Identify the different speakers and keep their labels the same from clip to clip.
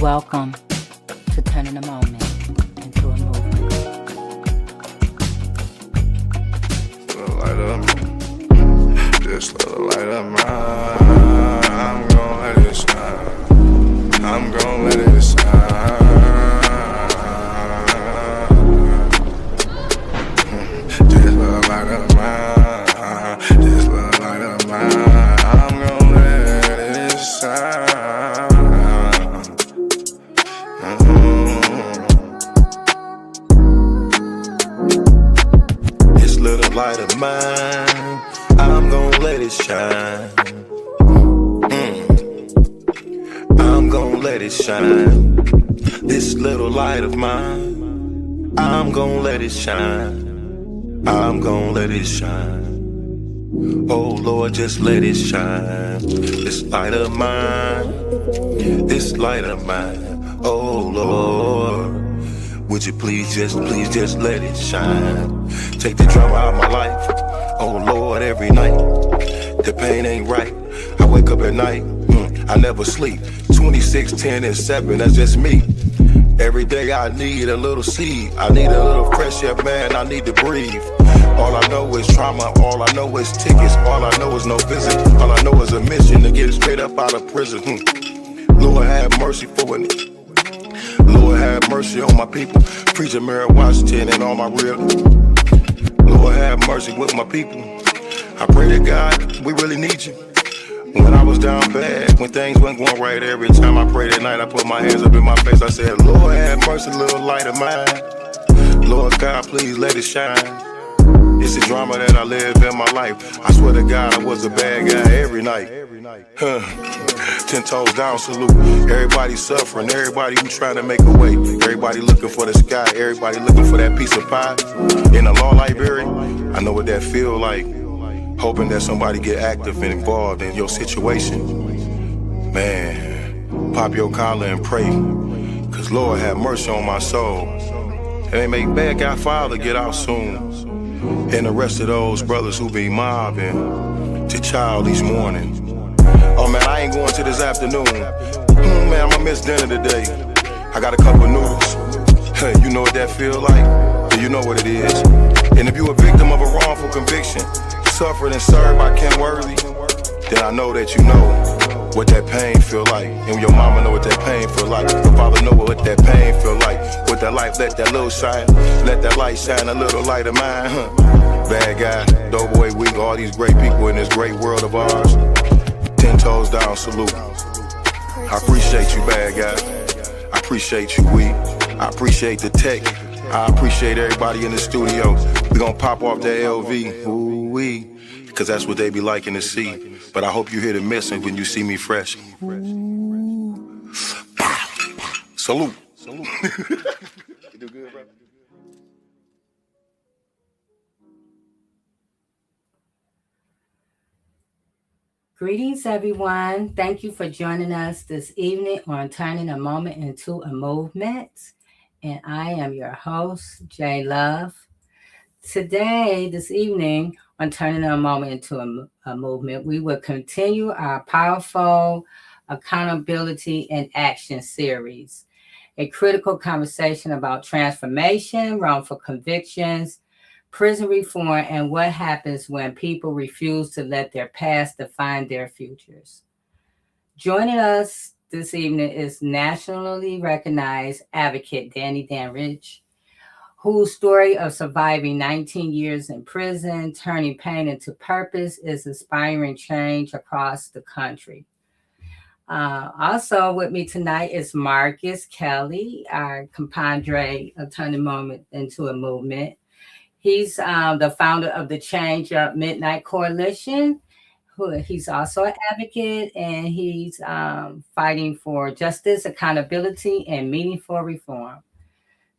Speaker 1: Welcome to turning a moment into a movement.
Speaker 2: This little light of mine, I'm gon' let it shine. I'm gon' let it shine. This little light of mine, this little light of mine, I'm gon' let it shine. This little light of mine, I'm gon' let it shine. I'm gon' let it shine. This little light of mine, I'm gon' let it shine. I'm gon' let it shine. Oh Lord, just let it shine. This light of mine, this light of mine. Oh Lord, would you please just let it shine. Take the drama out of my life. Oh Lord, every night, the pain ain't right. I wake up at night, I never sleep. 26, 10, and 7, that's just me. Every day I need a little seed. I need a little fresh air, man, I need to breathe. All I know is trauma, all I know is tickets. All I know is no visit, all I know is a mission to get straight up out of prison. Lord have mercy for me. Lord have mercy on my people. Preacher Mary Washington and all my real. Lord have mercy with my people. I pray to God, we really need you. When I was down bad, when things weren't going right, every time I prayed at night, I put my hands up in my face. I said, Lord have mercy, little light of mine. Lord God, please let it shine. It's the drama that I live in my life. I swear to God, I was a bad guy every night. 10 toes down, salute. Everybody suffering, everybody who trying to make a way. Everybody looking for the sky, everybody looking for that piece of pie. In a law library, I know what that feel like. Hoping that somebody get active and involved in your situation. Man, pop your collar and pray. Cause Lord have mercy on my soul. And they make bad guy father get out soon. And the rest of those brothers who be mobbing to child each morning. Oh man, I ain't going to this afternoon. Man, I'ma miss dinner today. I got a couple noodles. Hey, you know what that feel like? Do you know what it is? And if you a victim of a wrongful conviction, suffered and served by Ken Worthy, then I know that you know what that pain feel like. And your mama know what that pain feel like. Your father know what that pain feel like. With that light, let that little shine. Let that light shine, a little light of mine. Bad guy, doughboy weak, all these great people in this great world of ours. 10 toes down, salute. I appreciate you, bad guy. I appreciate you, weak. I appreciate the tech. I appreciate everybody in the studio. We gonna pop off that LV, ooh-wee, cause that's what they be liking to see. But I hope you hear the missing when you see me fresh. Salute. You do good, bro?
Speaker 1: Greetings, everyone. Thank you for joining us this evening on Turning a Moment into a Movement. And I am your host, J Love. This evening, on Turning a Moment into a Movement, we will continue our powerful accountability and action series, a critical conversation about transformation, wrongful convictions, prison reform, and what happens when people refuse to let their past define their futures. Joining us this evening is nationally recognized advocate Danny Dandridge, whose story of surviving 19 years in prison, turning pain into purpose, is inspiring change across the country. Also with me tonight is Marcus Kelly, our compadre of Turning Moment into a Movement. He's the founder of the Change Up Midnight Coalition. He's also an advocate, and he's fighting for justice, accountability, and meaningful reform.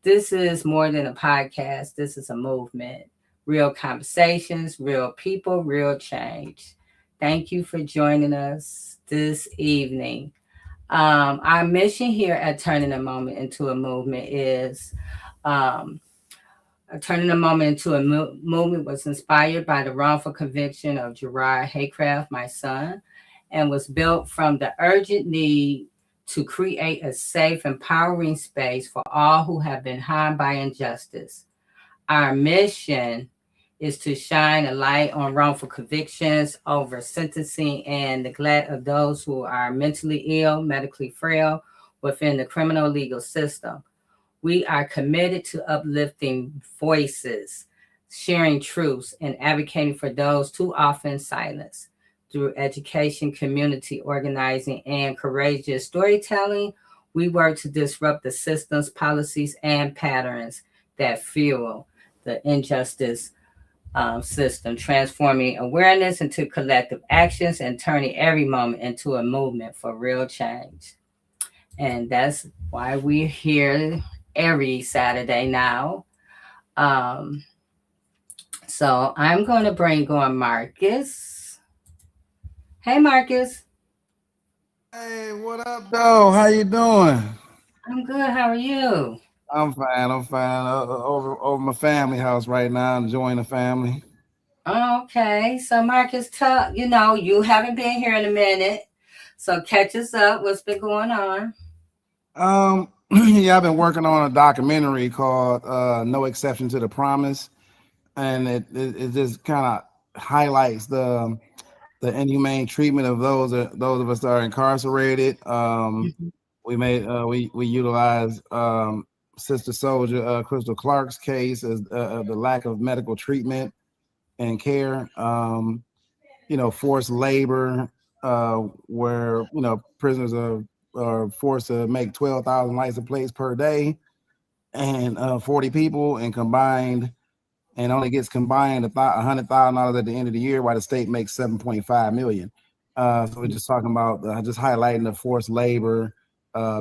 Speaker 1: This is more than a podcast. This is a movement. Real conversations, real people, real change. Thank you for joining us this evening. Our mission here at Turning a Moment into a Movement is Turning a Moment into a Movement was inspired by the wrongful conviction of Gerard Haycraft, my son, and was built from the urgent need to create a safe, empowering space for all who have been harmed by injustice. Our mission is to shine a light on wrongful convictions, over sentencing, and neglect of those who are mentally ill, medically frail within the criminal legal system. We are committed to uplifting voices, sharing truths, and advocating for those too often silenced. Through education, community organizing, and courageous storytelling, we work to disrupt the systems, policies, and patterns that fuel the injustice system, transforming awareness into collective actions and turning every moment into a movement for real change. And that's why we're here every Saturday now. Um, so I'm going to bring on Marcus. Hey, Marcus.
Speaker 3: Hey, what up, though? How you doing?
Speaker 1: I'm good. How are you?
Speaker 3: I'm fine. I'm fine. Over my family house right now, enjoying the family.
Speaker 1: Okay. So, Marcus, you haven't been here in a minute. So, catch us up. What's been going on?
Speaker 3: Yeah, I've been working on a documentary called "No Exception to the Promise," and it just kind of highlights the inhumane treatment of those of us that are incarcerated.
Speaker 1: Mhm.
Speaker 3: We utilize Sister Soldier Crystal Clark's case as the lack of medical treatment and care. Forced labor, where prisoners are forced to make 12,000 license plates per day, and 40 people, and combined, and only gets combined $100,000 at the end of the year, while the state makes 7.5 million. So we're just talking about just highlighting the forced labor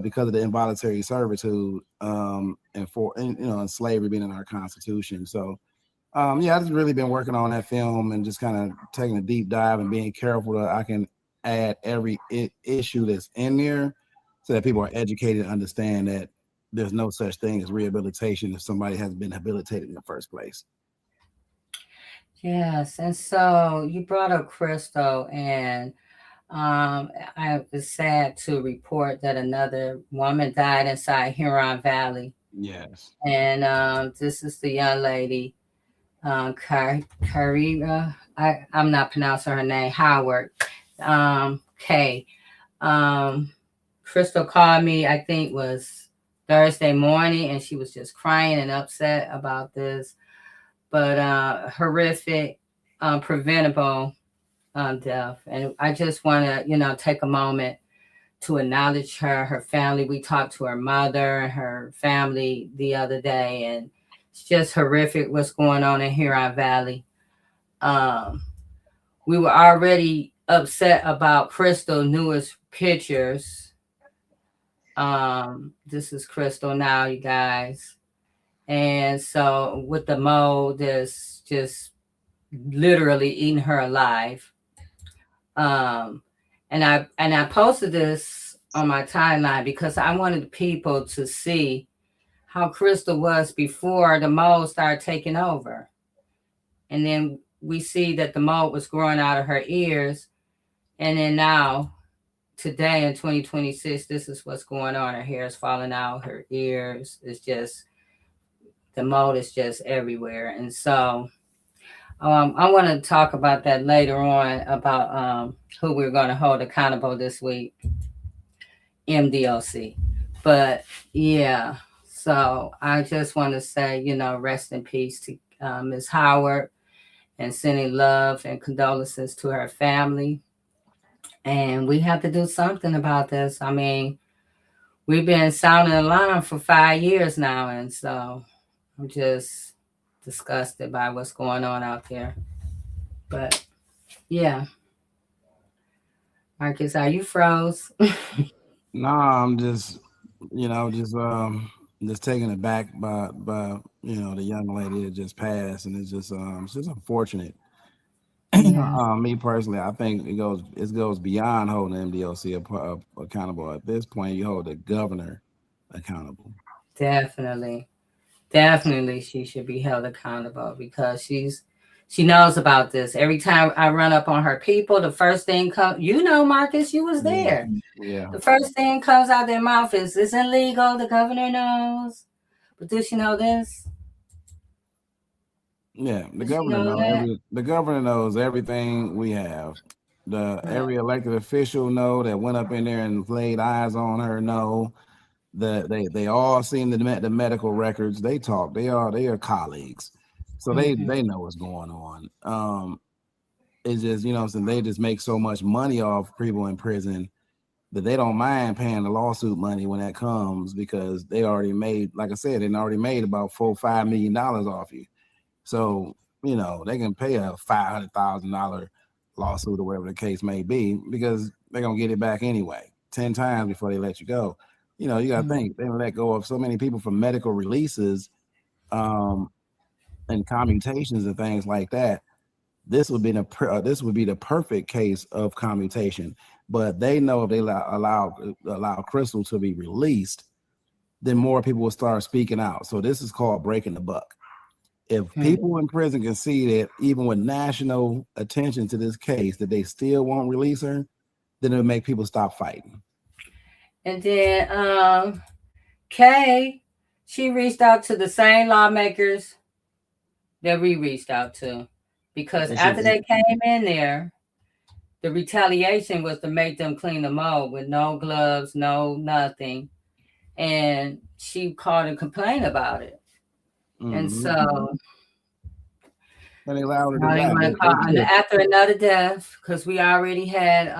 Speaker 3: because of the involuntary servitude, and slavery being in our Constitution. So yeah, I've just really been working on that film and just kind of taking a deep dive and being careful that I can add every issue that's in there so that people are educated and understand that there's no such thing as rehabilitation if somebody has been habilitated in the first place.
Speaker 1: Yes. And so you brought up Crystal, and I was sad to report that another woman died inside Huron Valley.
Speaker 3: Yes.
Speaker 1: And this is the young lady, Karira. I'm not pronouncing her name. Howard. Kay. Um, Crystal called me. I think was Thursday morning, and she was just crying and upset about this. But horrific, preventable death. And I just want to, take a moment to acknowledge her family. We talked to her mother and her family the other day, and it's just horrific what's going on in Huron Valley. Um, we were already upset about Crystal newest pictures. This is Crystal now, you guys. And so with the mold that's just literally eating her alive. Um, and I posted this on my timeline because I wanted people to see how Crystal was before the mold started taking over. And then we see that the mold was growing out of her ears. And then now, today in 2026, this is what's going on. Her hair is falling out, her ears. It's just, the mold is just everywhere. And so I want to talk about that later on about who we're going to hold accountable this week, MDOC. But yeah, so I just want to say, rest in peace to Ms. Howard, and sending love and condolences to her family. And we have to do something about this. I mean, we've been sounding alarm for 5 years now. And so I'm just disgusted by what's going on out there. But yeah, Marcus, are you froze?
Speaker 3: No, I'm just taken aback by the young lady that just passed, and it's just unfortunate.
Speaker 1: Yeah,
Speaker 3: Me personally, I think it goes beyond holding MDOC accountable. At this point, you hold the governor accountable.
Speaker 1: definitely. Definitely she should be held accountable because She knows about this. Every time I run up on her people, the first thing comes, Marcus, you was there.
Speaker 3: Yeah.
Speaker 1: The first thing comes out their mouth is, "This isn't legal. The governor knows." But does she know this?
Speaker 3: Yeah, the
Speaker 1: Does she
Speaker 3: governor
Speaker 1: know that?
Speaker 3: the governor knows everything we have. Every elected official know that went up in there and laid eyes on her know that they all seen the medical records. They talk. They are colleagues, so they know what's going on. It's just, you know what I'm saying, they just make so much money off people in prison that they don't mind paying the lawsuit money when that comes, because they already made, like I said, they already made about $4-5 million off you. So, you know, they can pay a $500,000 lawsuit or whatever the case may be, because they're going to get it back anyway, 10 times before they let you go. You know, you got to think, they let go of so many people from medical releases and commutations and things like that. This would be the perfect case of commutation. But they know if they allow Crystal to be released, then more people will start speaking out. So this is called breaking the buck. If people in prison can see that even with national attention to this case, that they still won't release her, then it'll make people stop fighting.
Speaker 1: And then Kay, she reached out to the same lawmakers that we reached out to, because after they came in there, the retaliation was to make them clean the mold with no gloves, no nothing. And she called and complained about it. And so
Speaker 3: and they allowed her
Speaker 1: to after another death, because we already had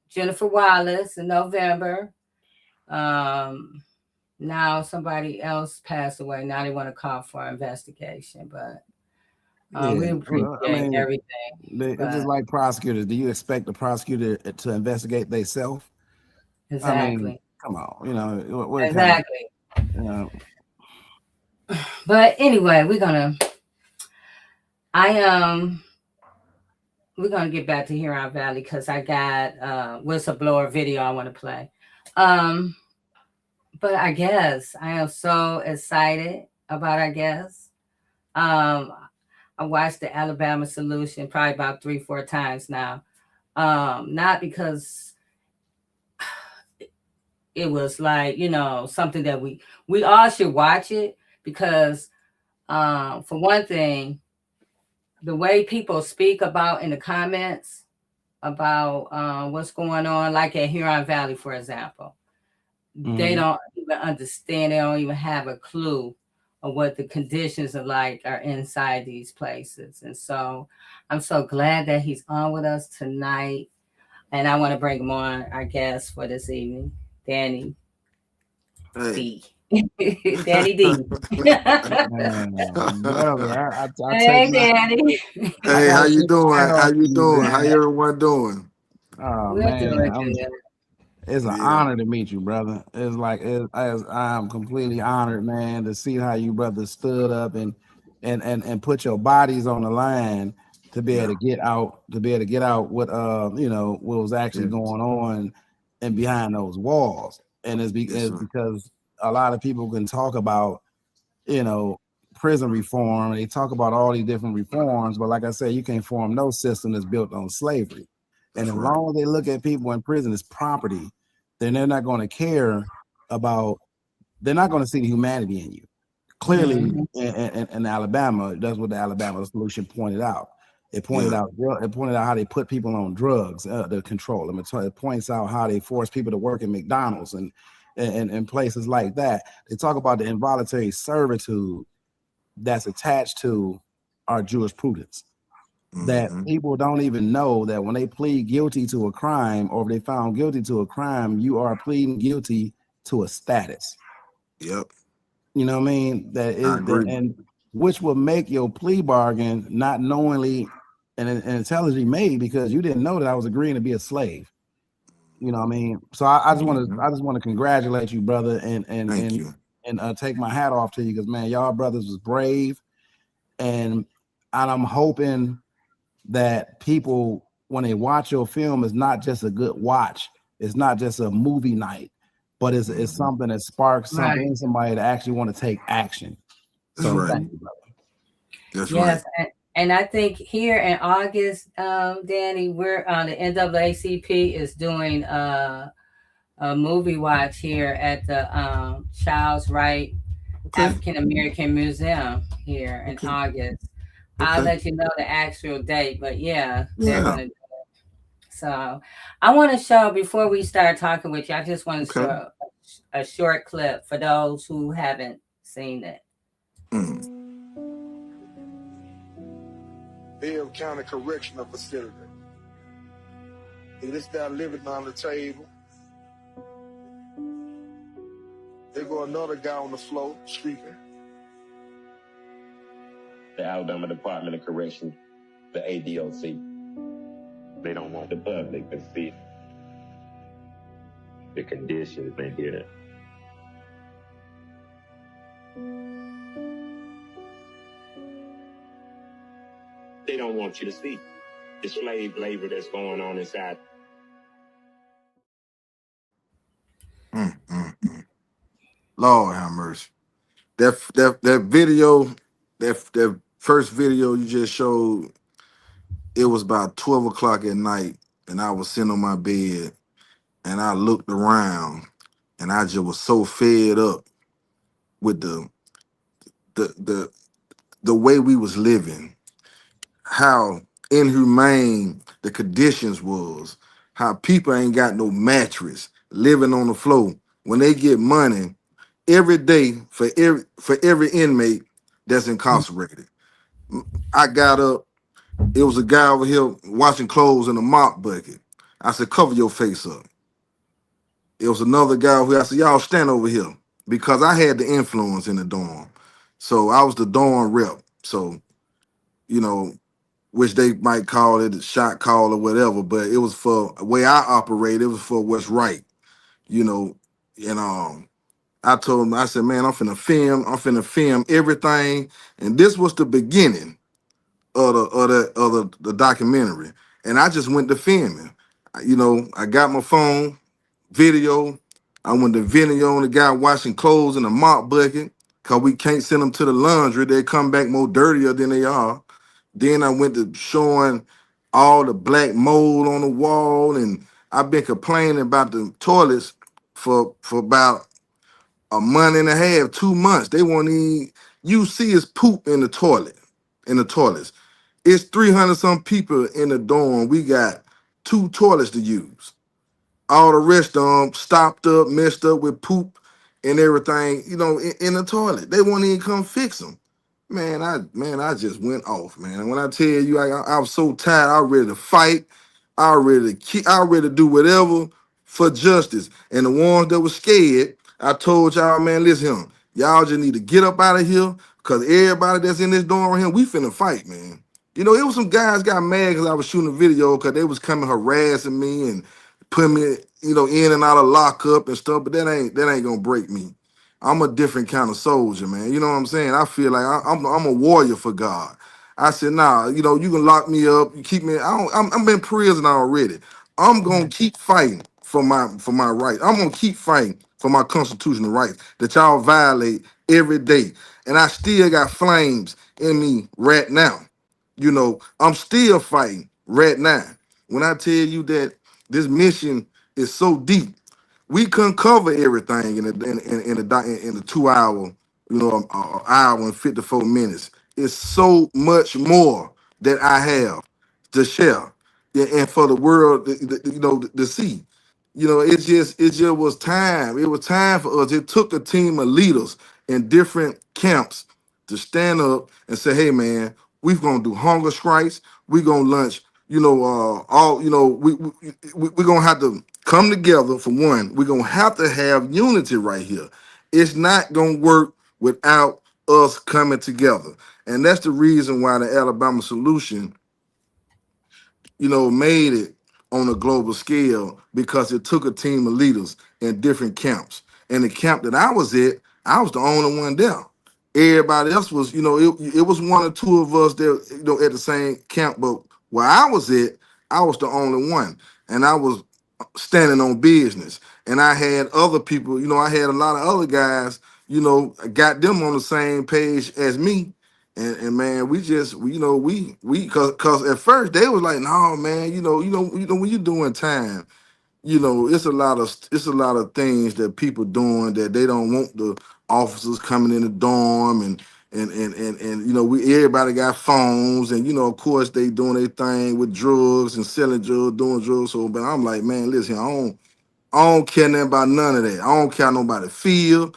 Speaker 1: Jennifer Wallace in November. Now somebody else passed away. Now they want to call for an investigation, but we appreciate everything.
Speaker 3: It's just like prosecutors. Do you expect the prosecutor to investigate themselves?
Speaker 1: Exactly.
Speaker 3: I mean, come on, you know,
Speaker 1: exactly. But anyway, we're gonna get back to Huron Valley, because I got whistleblower video I want to play. But I guess I am so excited about our guests. I watched the Alabama Solution probably about 3-4 times now. Not because it was like, you know, something that we all should watch it, because for one thing, the way people speak about in the comments about what's going on, like at Huron Valley, for example, they don't even understand. They don't even have a clue of what the conditions are like are inside these places. And so I'm so glad that he's on with us tonight. And I want to bring him on, our guest for this evening, Danny D. Danny D.
Speaker 4: Hey, Danny. Hey, how you doing? How you doing? How everyone doing?
Speaker 3: Oh, man. It's an honor to meet you, brother. It's like I'm completely honored, man, to see how you brothers stood up and put your bodies on the line to be able to get out, what you know, what was actually going on and behind those walls. And it's because a lot of people can talk about, you know, prison reform. They talk about all these different reforms, but like I said, you can't form no system that's built on slavery. And as long as they look at people in prison as property, then they're not going to care about, they're not going to see the humanity in you. Clearly, in Alabama, that's what the Alabama Solution pointed out. It pointed out how they put people on drugs, the control them. It points out how they force people to work at McDonald's and places like that. They talk about the involuntary servitude that's attached to our jurisprudence. That people don't even know that when they plead guilty to a crime, or if they found guilty to a crime, you are pleading guilty to a status.
Speaker 4: Yep.
Speaker 3: You know what I mean? That is, and which will make your plea bargain not knowingly and intelligently made, because you didn't know that I was agreeing to be a slave. You know what I mean? So I just want to congratulate you, brother, and take my hat off to you, because man, y'all brothers was brave, and I'm hoping that people, when they watch your film, is not just a good watch. It's not just a movie night, but it's something that sparks something in somebody to actually want to take action. So thank you, brother.
Speaker 4: That's right.
Speaker 1: And I think here in August, Danny, we're the NAACP is doing a movie watch here at the Charles Wright
Speaker 4: Okay.
Speaker 1: African American Museum here in
Speaker 4: Okay.
Speaker 1: August. I'll
Speaker 4: Okay.
Speaker 1: let you know the actual date, but yeah, they're
Speaker 4: Yeah.
Speaker 1: gonna. So I want to show before we start talking with you. I just want to
Speaker 4: Okay.
Speaker 1: show a short clip for those who haven't seen it.
Speaker 4: Mm.
Speaker 5: Bill County Correctional Facility. This guy living on the table. There go another guy on the floor sleeping.
Speaker 6: The Alabama Department of Correction, the ADOC. They don't want the public to see the conditions they get in. They don't want you to see the slave labor that's going on inside.
Speaker 4: Lord have mercy. That video, that first video you just showed, it was about 12 o'clock at night, and I was sitting on my bed, and I looked around, and I just was so fed up with the the the way we was living, how inhumane the conditions was, how people ain't got no mattress, living on the floor. When they get money every day for every inmate that's incarcerated. I got up. It was a guy over here washing clothes in a mop bucket. I said, cover your face up. It was another guy who I said, y'all stand over here, because I had the influence in the dorm. So I was the dorm rep. So, you know, which they might call it a shot call or whatever, but it was for the way I operate, it was for what's right, you know. And I told him, I said, man, I'm finna film everything. And this was the beginning of the documentary. And I just went to filming. You know, I got my phone, video. I went to video on the guy washing clothes in a mop bucket, because we can't send them to the laundry. They come back more dirtier than they are. Then I went to showing all the black mold on the wall. And I've been complaining about the toilets for about a month and a half, 2 months. They won't even, you see is poop in the toilet, in the toilets. It's 300 some people in the dorm. We got 2 toilets to use. All the rest of them stopped up, messed up with poop and everything, you know, in the toilet. They won't even come fix them. Man, I just went off, man. When I tell you, I was so tired, I was ready to fight. I ready to do whatever for justice. And the ones that were scared, I told y'all, man, listen, y'all just need to get up out of here, because everybody that's in this dorm right here, we finna fight, man. You know, it was some guys got mad because I was shooting a video, because they was coming harassing me and putting me, you know, in and out of lockup and stuff. But that ain't gonna break me. I'm a different kind of soldier, man. You know what I'm saying? I feel like I'm a warrior for God. I said, nah, you know, you can lock me up, you keep me. I'm in prison already. I'm gonna keep fighting for my right. I'm gonna keep fighting for my constitutional rights that y'all violate every day. And I still got flames in me right now. You know, I'm still fighting right now. When I tell you that this mission is so deep, we couldn't cover everything in the 2 hour, you know, hour and 54 minutes. It's so much more that I have to share, yeah, and for the world, you know, to see. You know, it just was time. It was time for us. It took a team of leaders in different camps to stand up and say, "Hey, man, we're gonna do hunger strikes. We're gonna lunch. You know, all you know, we're gonna have to come together. For one, we're gonna have to have unity right here. It's not gonna work without us coming together, and that's the reason why the Alabama solution, you know, made it on a global scale, because it took a team of leaders in different camps. And the camp that I was at, I was the only one there. Everybody else was, you know, it was 1 or 2 of us that, you know, at the same camp. But where I was at, I was the only one. And I was standing on business. And I had other people, you know, I had a lot of other guys, you know, got them on the same page as me. And man, cause at first they was like, no, man, when you doing time, it's a lot of things that people doing that they don't want the officers coming in the dorm and we everybody got phones and of course they doing their thing with drugs and selling drugs, doing drugs. So but I'm like, man, listen, I don't care nothing about none of that. I don't care how nobody feel.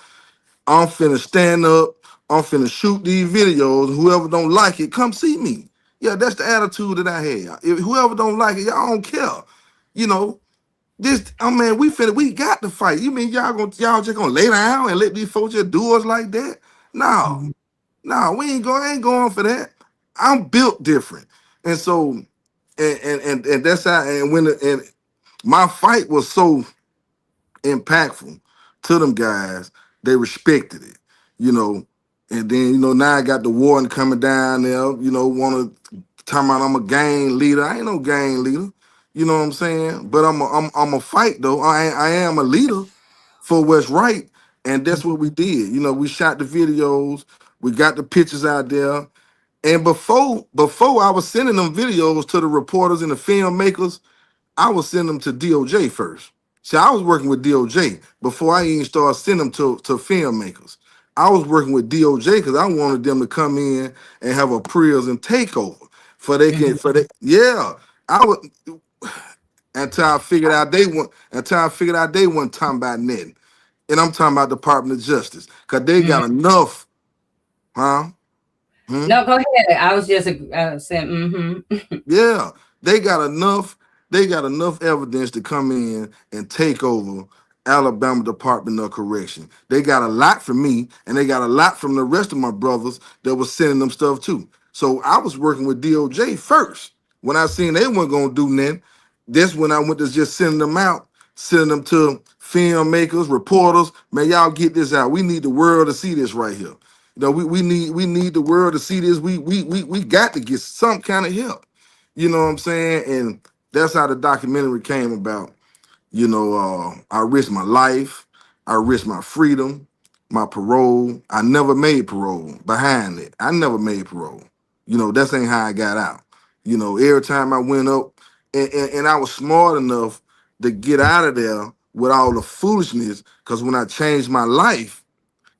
Speaker 4: I'm finna stand up. I'm finna shoot these videos. Whoever don't like it, come see me. Yeah, that's the attitude that I had. If whoever don't like it, y'all don't care. You know, we got to fight. You mean y'all just gonna lay down and let these folks just do us like that? No,
Speaker 1: Mhm.
Speaker 4: no, I ain't going for that. I'm built different. And so and that's how and my fight was so impactful to them guys. They respected it, you know. And then now I got the warden coming down there, want to talk about I'm a gang leader. I ain't no gang leader, you know what I'm saying? But I'm a fight though. I am a leader for what's right, and that's what we did. We shot the videos, we got the pictures out there, and before I was sending them videos to the reporters and the filmmakers, I would send them to DOJ first. See, I was working with DOJ before I even started sending them to filmmakers. I was working with DOJ because I wanted them to come in and have a prison takeover yeah. I would until I figured out they weren't talking about nothing. And I'm talking about Department of Justice. Cause they
Speaker 1: Mhm.
Speaker 4: got enough, huh? Hmm?
Speaker 1: No, go ahead. I was just saying,
Speaker 4: Yeah, they got enough. They got enough evidence to come in and take over Alabama Department of Correction. They got a lot from me, and they got a lot from the rest of my brothers that was sending them stuff too. So I was working with DOJ first. When I seen they weren't gonna do nothing, that's when I went to just sending them out, sending them to filmmakers, reporters. Man, y'all get this out. We need the world to see this right here. We need the world to see this. We got to get some kind of help. You know what I'm saying? And that's how the documentary came about. I risked my life, I risked my freedom, my parole. I never made parole behind it. I never made parole. That's ain't how I got out. Every time I went up, and I was smart enough to get out of there with all the foolishness, because when I changed my life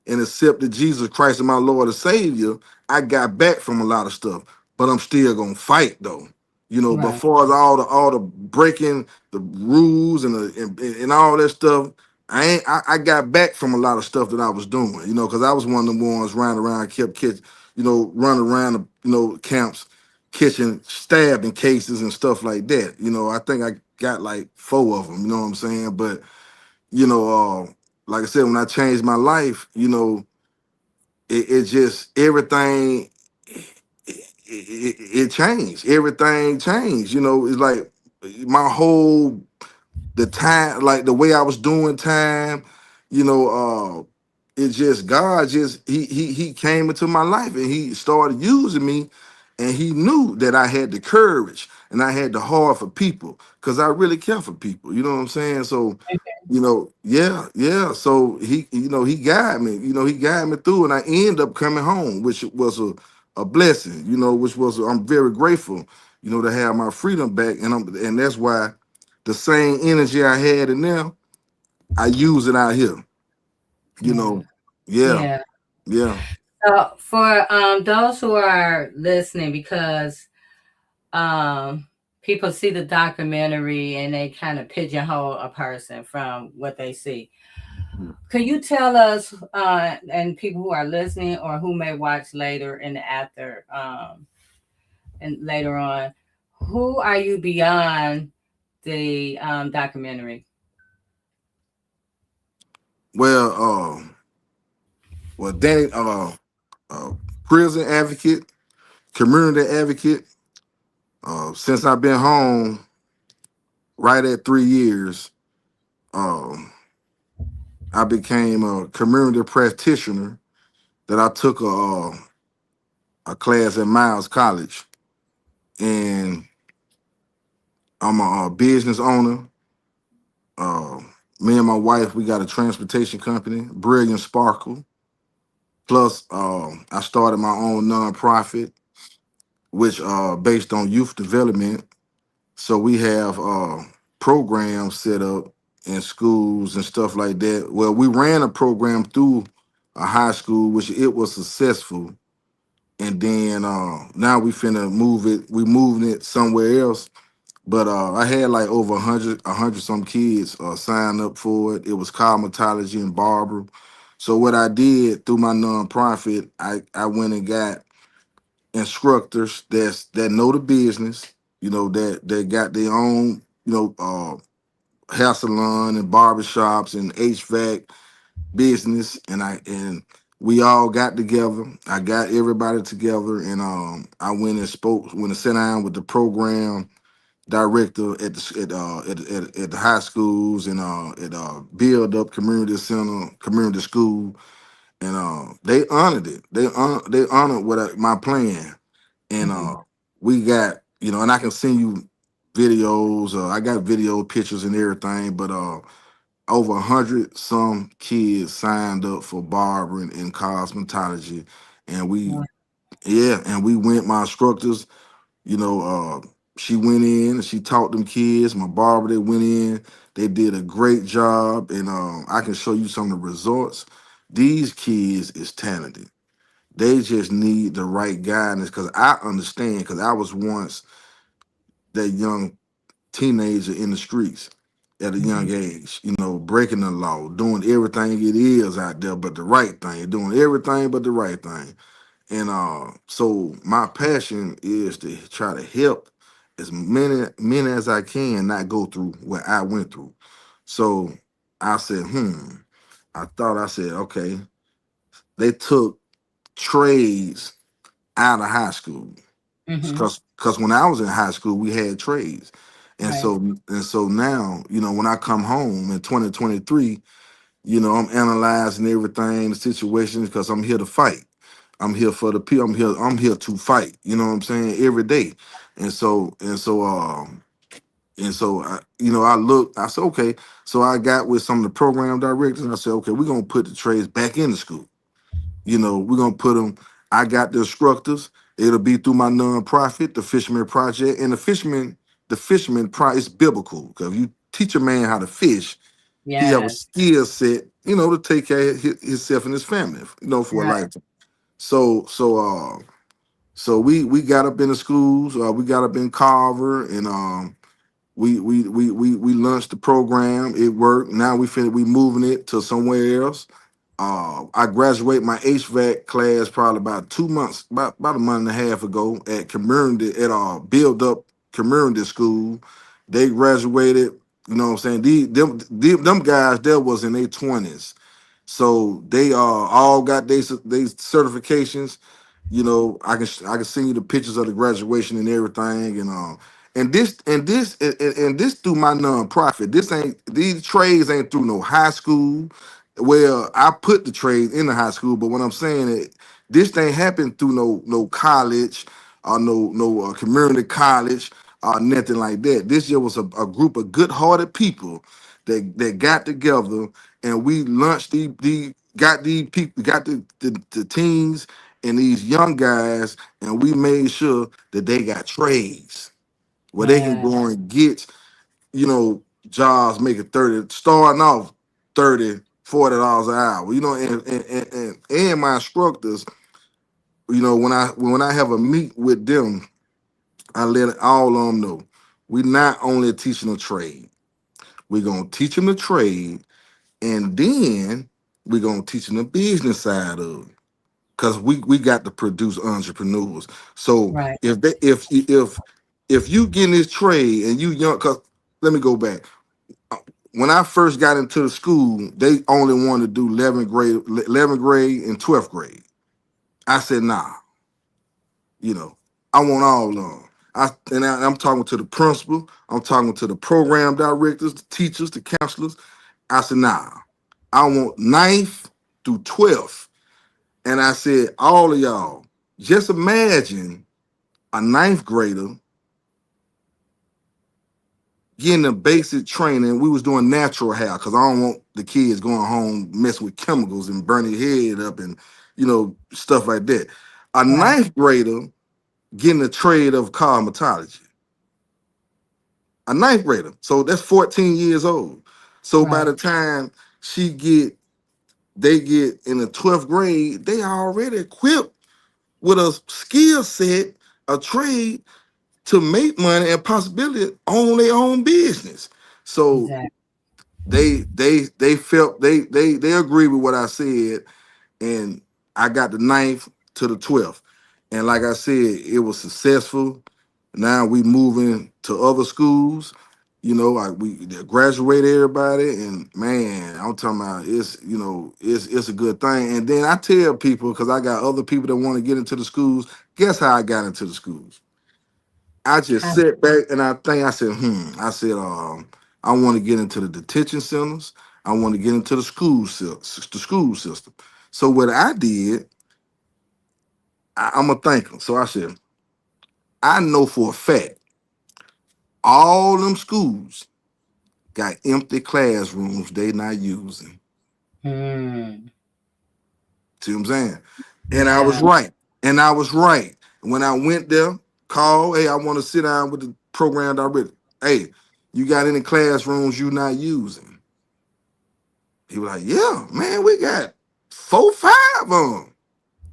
Speaker 4: and accepted Jesus Christ as my Lord and Savior, I got back from a lot of stuff. But I'm still gonna fight though. But
Speaker 1: right,
Speaker 4: far as all the breaking the rules and all that stuff, I got back from a lot of stuff that I was doing, because I was one of the ones running around, kept catch, running around the camps, catching stabbing cases and stuff like that. I think I got like 4 of them, you know what I'm saying? But you know, like I said, when I changed my life, it just everything it changed. Everything changed. It's like my whole the time, like the way I was doing time, it just God just he came into my life and he started using me, and he knew that I had the courage and I had the heart for people because I really care for people. You know what I'm saying? So, yeah, yeah. So he guided me. He guided me through, and I ended up coming home, which was a blessing. I'm very grateful. To have my freedom back, and that's why the same energy I had in there, I use it out here. You
Speaker 1: yeah,
Speaker 4: know, yeah,
Speaker 1: yeah.
Speaker 4: yeah.
Speaker 1: So for those who are listening, because people see the documentary and they kind of pigeonhole a person from what they see. Could you tell us, and people who are listening or who may watch later and after, and later on, who are you beyond the documentary?
Speaker 4: Well, Danny, uh, prison advocate, community advocate. Since I've been home, right at 3 years, um, I became a community practitioner. That I took a class at Miles College, and I'm a business owner. Uh, Me and my wife, we got a transportation company, Brilliant Sparkle. Plus, I started my own nonprofit, which based on youth development. So we have programs set up in schools and stuff like that. Well, we ran a program through a high school, which it was successful, and then now we finna move it. We moving it somewhere else. But I had like over a hundred some kids sign up for it. It was cosmetology and barber. So what I did through my nonprofit, I went and got instructors that know the business, that got their own, hair salon and barbershops and HVAC business, and we all got together. I got everybody together, and I went and sat down with the program director at the high schools and at Build Up Community Center, community school, and they honored it. They honored my plan, and
Speaker 1: Mhm.
Speaker 4: we got, and I can send you videos. I got video pictures and everything, but over 100 some kids signed up for barbering and cosmetology, and
Speaker 1: Wow.
Speaker 4: we went. My instructors, you know, she went in and she taught them kids. My barber, they went in, they did a great job, and I can show you some of the results. These kids is talented. They just need the right guidance, because I understand, because I was once that young teenager in the streets at a
Speaker 1: Mhm.
Speaker 4: young age, breaking the law, doing everything it is out there but the right thing, doing everything but the right thing. And so my passion is to try to help as many men as I can not go through what I went through. So I said, I said, okay, they took trades out of high school.
Speaker 1: Mhm.
Speaker 4: Because when I was in high school, we had trades. And
Speaker 1: Right.
Speaker 4: so now, when I come home in 2023, I'm analyzing everything, the situations, because I'm here to fight. I'm here for the people. I'm here to fight. You know what I'm saying? Every day. And so I look, I said, okay. So I got with some of the program directors, and I said, okay, we're gonna put the trades back in the school. We're gonna put them. I got the instructors. It'll be through my nonprofit, the Fisherman Project, and the fisherman is biblical. Because if you teach a man how to fish, he have a
Speaker 1: Yes.
Speaker 4: skill set, to take care of himself and his family, for a
Speaker 1: Right.
Speaker 4: lifetime. So we got up in the schools. We got up in Carver, and we launched the program. It worked. Now we moving it to somewhere else. I graduated my HVAC class probably about 2 months, about a month and a half ago at community at Build Up Community School. They graduated. You know what I'm saying? Them guys there was in their 20s. So they all got they certifications. I can send you the pictures of the graduation and everything, and this through my nonprofit. These trades ain't through no high school. Well, I put the trades in the high school, but what I'm saying is this ain't happened through no college or no community college or nothing like that. This just was a group of good-hearted people that got together, and we launched the got these people, got the teens and these young guys, and we made sure that they got trades where they can
Speaker 1: Yeah.
Speaker 4: go and get, jobs making 30, starting off 30, $40 an hour. And my instructors, when I have a meet with them, I let all of them know we not only teaching a trade, we're gonna teach them the trade, and then we're gonna teach them the business side of it. Because we got to produce entrepreneurs. So
Speaker 1: Right.
Speaker 4: if you get in this trade and you young, because let me go back. When I first got into the school, they only wanted to do 11th grade and 12th grade. I said, nah, you know, I want all of them. I'm talking to the principal, I'm talking to the program directors, the teachers, the counselors. I said, nah, I want ninth through 12th. And I said, all of y'all, just imagine a ninth grader getting the basic training. We was doing natural hair because I don't want the kids going home messing with chemicals and burning their head up and stuff like that. A
Speaker 1: Right.
Speaker 4: ninth grader getting a trade of cosmetology. A ninth grader. So that's 14 years old. So by
Speaker 1: Right.
Speaker 4: the time she get they get in the 12th grade, they are already equipped with a skill set, a trade to make money and possibility on their own business. So
Speaker 1: Exactly.
Speaker 4: they felt they agree with what I said, and I got the ninth to the 12th. And like I said, it was successful. Now we moving to other schools. We graduated everybody, and man, I'm talking about it's a good thing. And then I tell people, because I got other people that want to get into the schools. Guess how I got into the schools? I just
Speaker 1: How-
Speaker 4: sit back and I think I said, I want to get into the detention centers. I want to get into the school system. So what I did, I'm a thinker. So I said, I know for a fact all them schools got empty classrooms they not using.
Speaker 1: Mm,
Speaker 4: See what I'm saying? And I was
Speaker 1: yeah.
Speaker 4: right. And I was right. When I went there, called, hey, I want to sit down with the program director. Hey, you got any classrooms you not using? He was like, yeah, man, we got 4, 5 of them.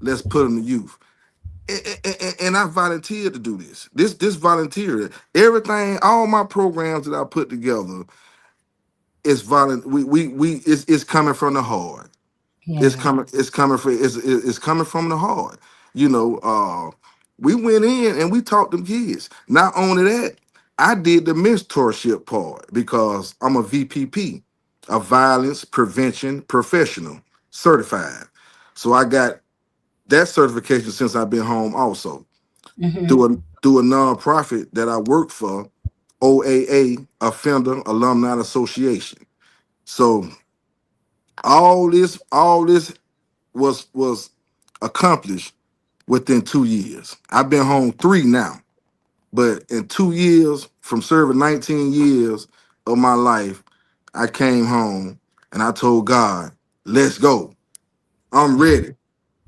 Speaker 4: Let's put them to youth. And I volunteered to do this. This volunteer, everything, all my programs that I put together is it's coming from the heart.
Speaker 1: Yeah.
Speaker 4: It's coming from the heart. You know, we went in and we taught them kids. Not only that, I did the mentorship part because I'm a VPP, a violence prevention professional, certified. So I got that certification since I've been home also
Speaker 1: Mm-hmm.
Speaker 4: through a nonprofit that I work for, OAA, Offender Alumni Association. So all this was accomplished within 2 years. I've been home 3 now, but in 2 years, from serving 19 years of my life, I came home and I told God, let's go. I'm ready.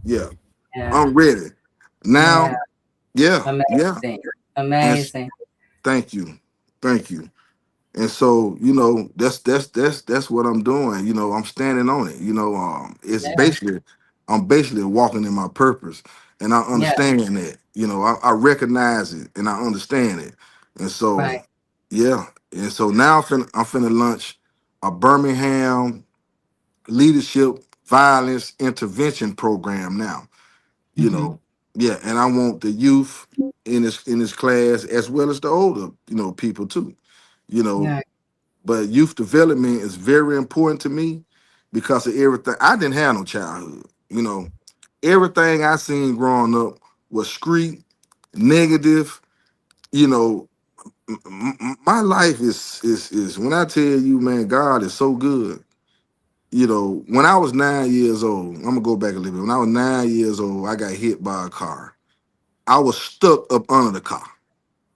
Speaker 4: Yeah,
Speaker 1: Yeah.
Speaker 4: I'm ready.
Speaker 1: Yeah.
Speaker 4: Now, yeah.
Speaker 1: Amazing.
Speaker 4: And
Speaker 1: Amazing.
Speaker 4: thank you. Thank you. And so, that's what I'm doing. I'm standing on it. It's
Speaker 1: Yeah.
Speaker 4: basically I'm basically walking in my purpose, and I
Speaker 1: Yeah.
Speaker 4: understand that. I recognize it and I understand it. And so,
Speaker 1: Right.
Speaker 4: yeah. And so now I'm finna launch a Birmingham leadership violence intervention program now. You
Speaker 1: Mm-hmm.
Speaker 4: know, yeah, and I want the youth in this class as well as the older, people too. You know,
Speaker 1: Yeah.
Speaker 4: but youth development is very important to me because of everything. I didn't have no childhood. Everything I seen growing up was street, negative. You know, my life is when I tell you, man, God is so good. When I was 9 years old, I'm gonna go back a little bit. When I was 9 years old, I got hit by a car. I was stuck up under the car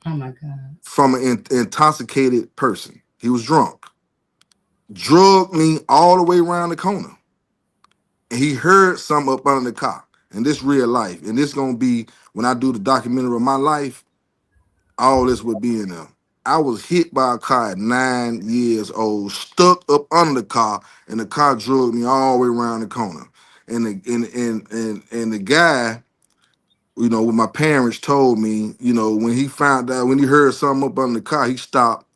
Speaker 1: Oh my God.
Speaker 4: from an intoxicated person. He was drunk, drugged me all the way around the corner. And he heard something up under the car. And this real life. And this gonna be when I do the documentary of my life, all this would be in there. I was hit by a car at 9 years old, stuck up under the car, and the car drugged me all the way around the corner. And the guy, what my parents told me, when he found out, when he heard something up under the car, he stopped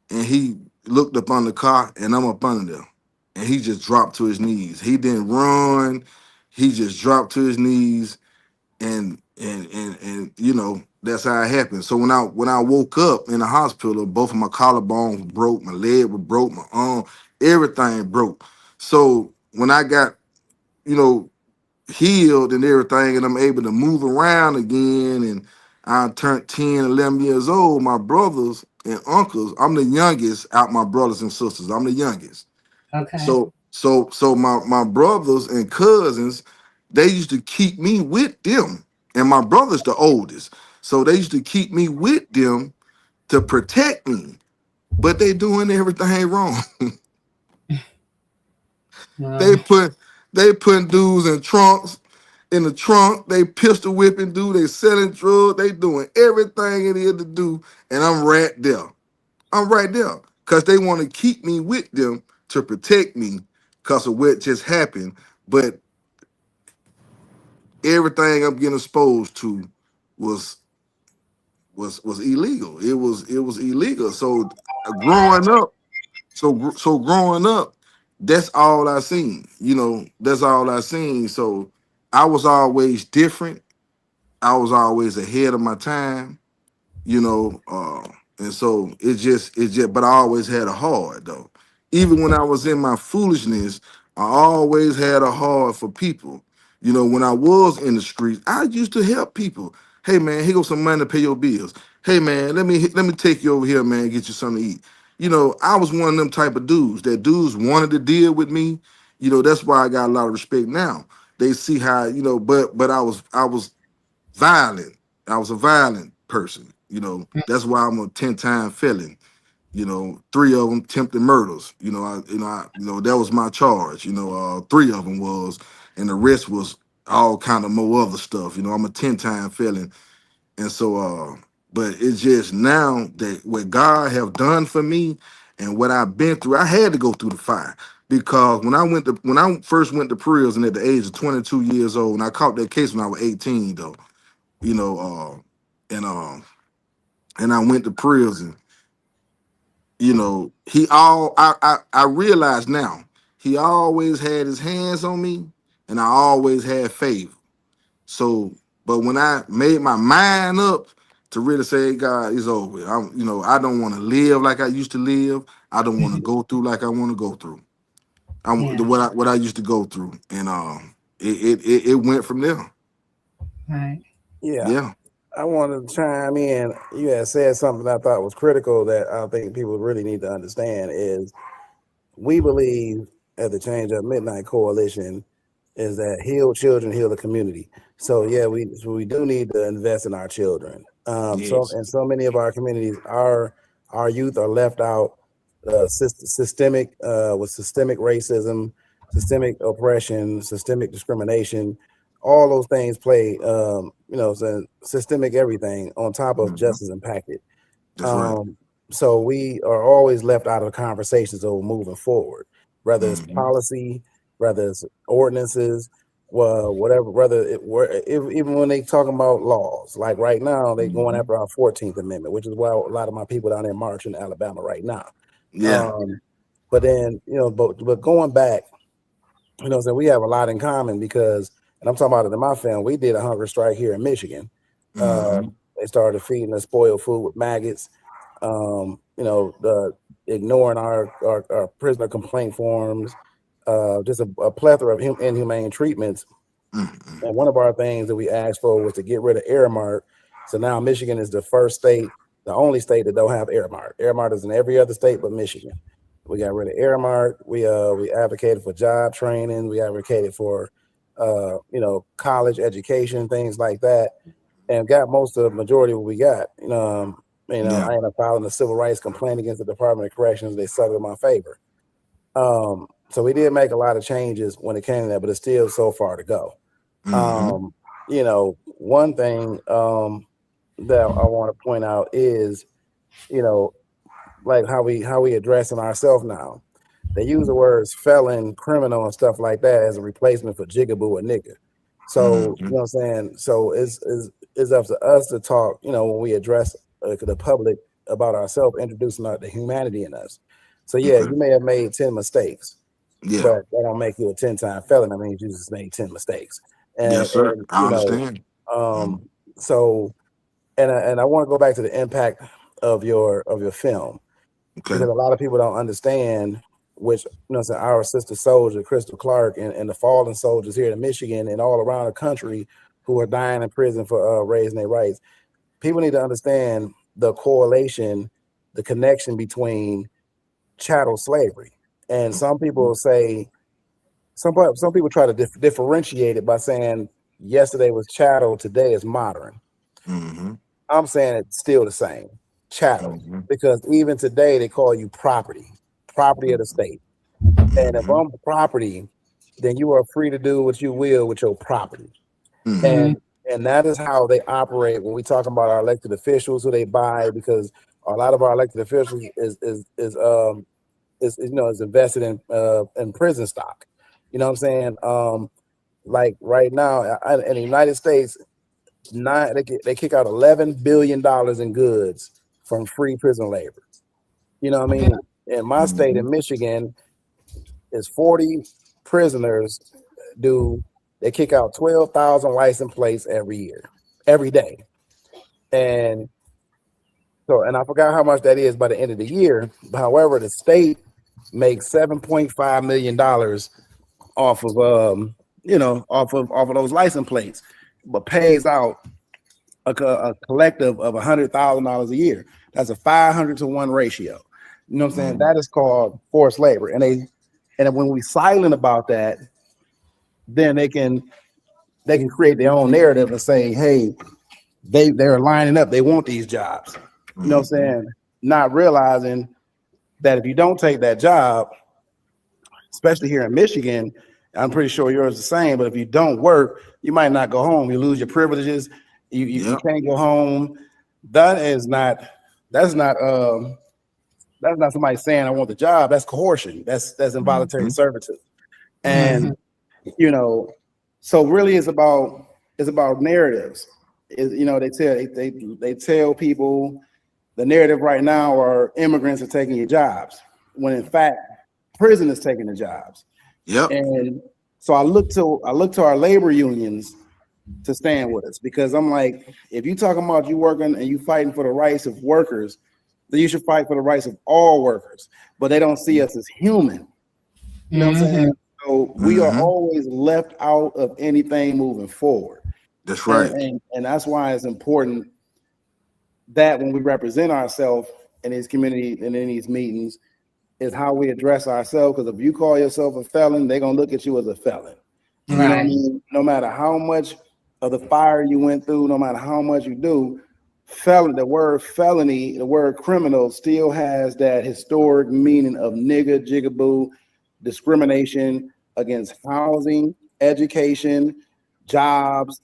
Speaker 4: and he looked up on the car, and I'm up under there. And he just dropped to his knees. He didn't run. He just dropped to his knees, and that's how it happened. So when I woke up in the hospital, both of my collarbones broke, my leg was broke, my arm, everything broke. So when I got you know healed and everything, and I'm able to move around again, and I turned 10, 11 years old, my brothers and uncles, I'm the youngest out my brothers and sisters. I'm the youngest.
Speaker 1: Okay.
Speaker 4: So my brothers and cousins, they used to keep me with them. And my brother's the oldest. So they used to keep me with them to protect me. But they doing everything wrong.
Speaker 1: Well,
Speaker 4: they put they putting dudes in trunks. in the trunk. They pistol whipping, dude. They selling drugs. They doing everything it is to do, and I'm right there. I'm right there because they want to keep me with them to protect me because of what just happened. But everything I'm getting exposed to was was illegal. It was illegal. So growing up, so growing up, that's all I seen. That's all I seen. So I was always different. I was always ahead of my time. you know, uh, and so it just, but I always had a heart though. Even when I was in my foolishness, I always had a heart for people. When I was in the streets, I used to help people. Hey man, here goes some money to pay your bills. Hey man, let me take you over here, man, and get you something to eat. I was one of them type of dudes that dudes wanted to deal with me. That's why I got a lot of respect now. They see how, but I was violent. I was a violent person. That's why I'm a 10-time felon. Three of them attempted murders. That was my charge. Three of them was, and the rest was all kind of more other stuff. I'm a 10-time felon, and so but it's just now that what God have done for me and what I've been through, I had to go through the fire. Because when I first went to prison at the age of 22 years old, and I caught that case when I was 18 though, you know, and I went to prison. I realize now he always had his hands on me, and I always had favor. So, but when I made my mind up to really say, "Hey, God, it's over. I don't want to live like I used to live. I don't want to go through like I want to go through.
Speaker 1: Yeah.
Speaker 4: What I used to go through, and it went from there.
Speaker 1: Right.
Speaker 3: Yeah.
Speaker 4: Yeah,
Speaker 3: I wanted to chime in. You had said something I thought was critical that I think people really need to understand is we believe at the Change Up Midnight Coalition is that heal children, heal the community. So yeah, we do need to invest in our children.
Speaker 4: yes,
Speaker 3: So many of our communities, our youth are left out, with systemic racism, systemic oppression, systemic discrimination. All those things play, systemic everything on top of
Speaker 4: hmm
Speaker 3: justice impacted.
Speaker 4: that's right.
Speaker 3: Um, so we are always left out of conversations over moving forward, whether it's
Speaker 4: hmm
Speaker 3: policy, whether it's ordinances, well, whatever, even when they talking about laws, like right now, they going
Speaker 4: hmm
Speaker 3: after our 14th Amendment, which is why a lot of my people down there marching in Alabama right now.
Speaker 4: Yeah.
Speaker 3: Um, but then, but going back, so we have a lot in common because, and I'm talking about it in my family, we did a hunger strike here in Michigan.
Speaker 4: hmm
Speaker 3: They started feeding us spoiled food with maggots, the ignoring our prisoner complaint forms, just a plethora of inhumane treatments.
Speaker 4: hmm
Speaker 3: And one of our things that we asked for was to get rid of Airmark. So now Michigan is the first state, the only state that don't have Airmark. Airmark is in every other state but Michigan. We got rid of Airmark. We advocated for job training. We advocated for college education, things like that, and got most of the majority of what we got.
Speaker 4: Yeah.
Speaker 3: I ended up filing a civil rights complaint against the Department of Corrections. They settled in my favor. So we did make a lot of changes when it came to that, but it's still so far to go.
Speaker 4: hmm
Speaker 3: Um, One thing that I want to point out is, you know, like how we addressing ourselves now. They use the words felon, criminal, and stuff like that as a replacement for jigaboo or nigga. So you
Speaker 4: hmm
Speaker 3: know what I'm saying. So it's up to us to talk. When we address the public about ourselves, introducing the humanity in us. So yeah,
Speaker 4: Okay.
Speaker 3: you may have made 10 mistakes,
Speaker 4: Yeah.
Speaker 3: but that don't make you a 10-time felon. I mean, you just made 10 mistakes, and
Speaker 4: Yes, sir.
Speaker 3: and
Speaker 4: I understand.
Speaker 3: um,
Speaker 4: Mhm.
Speaker 3: so and I want to go back to the impact of your film
Speaker 4: Okay.
Speaker 3: because a lot of people don't understand, which our sister soldier Crystal Clark and the fallen soldiers here in Michigan and all around the country who are dying in prison for raising their rights. People need to understand the correlation, the connection between chattel slavery, and some people say some people try to differentiate it by saying yesterday was chattel, today is modern.
Speaker 4: hmm
Speaker 3: I'm saying it's still the same, chattel,
Speaker 4: hmm
Speaker 3: because even today they call you property of the state. And if
Speaker 4: hmm
Speaker 3: I'm property, then you are free to do what you will with your property.
Speaker 4: Mm-hmm.
Speaker 3: and that is how they operate when we talk about our elected officials who they buy, because a lot of our elected officials is is invested in prison stock. You know what I'm saying? Like right now in the United States, they kick out $11 billion in goods from free prison labor. You know what I mean? In my state,
Speaker 4: Mm-hmm.
Speaker 3: in Michigan, is 40 prisoners do they kick out 12,000 license plates every year, every day. And so, and I forgot how much that is by the end of the year. However, the state makes $7.5 million off of off of those license plates, but pays out a collective of $100,000 a year. That's a 500-to-1 ratio. You know what I'm saying? That is called forced labor. And when we silent about that, then they can create their own narrative and say, hey, they're lining up, they want these jobs. You know what I'm saying? Not realizing that if you don't take that job, especially here in Michigan, I'm pretty sure yours is the same, but if you don't work, you might not go home. You lose your privileges. You can't go home. That's not somebody saying I want the job. That's coercion. That's involuntary servitude. And so really it's about narratives. They tell people the narrative right now are immigrants are taking your jobs, when in fact prison is taking the jobs.
Speaker 4: Yep.
Speaker 3: And so I look to our labor unions to stand with us, because I'm like, if you talking about you working and you fighting for the rights of workers, then you should fight for the rights of all workers. But they don't see us as human. You know what I'm saying? So we are always left out of anything moving forward.
Speaker 4: That's right.
Speaker 3: And that's why it's important that when we represent ourselves in these communities and in these meetings, is how we address ourselves. Because if you call yourself a felon, they're gonna look at you as a felon. You know what I mean? No matter how much of the fire you went through, no matter how much you do, the word felony, the word criminal still has that historic meaning of nigga, jigaboo, discrimination against housing, education, jobs,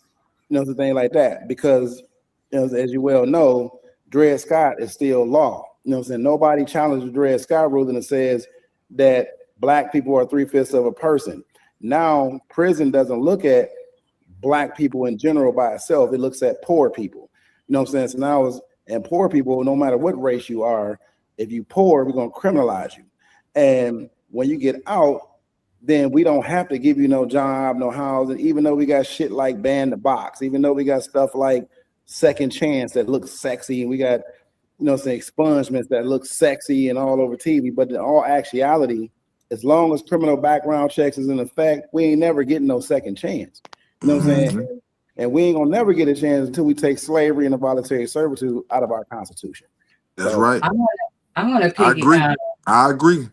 Speaker 3: the thing like that. Because as you well know, Dred Scott is still law. You know what I'm saying? Nobody challenges the Dred Scott ruling that says that Black people are 3/5 of a person. Now, prison doesn't look at Black people in general by itself. It looks at poor people. You know what I'm saying? So now and poor people, no matter what race you are, if you poor, we're going to criminalize you. And when you get out, then we don't have to give you no job, no housing, even though we got shit like Ban the Box, even though we got stuff like Second Chance that looks sexy, and we got, expungements that look sexy and all over TV. But in all actuality, as long as criminal background checks is in effect, we ain't never getting no second chance. You know what I'm saying? And we ain't gonna never get a chance until we take slavery and involuntary servitude out of our Constitution.
Speaker 4: That's right.
Speaker 1: I want to
Speaker 4: I agree.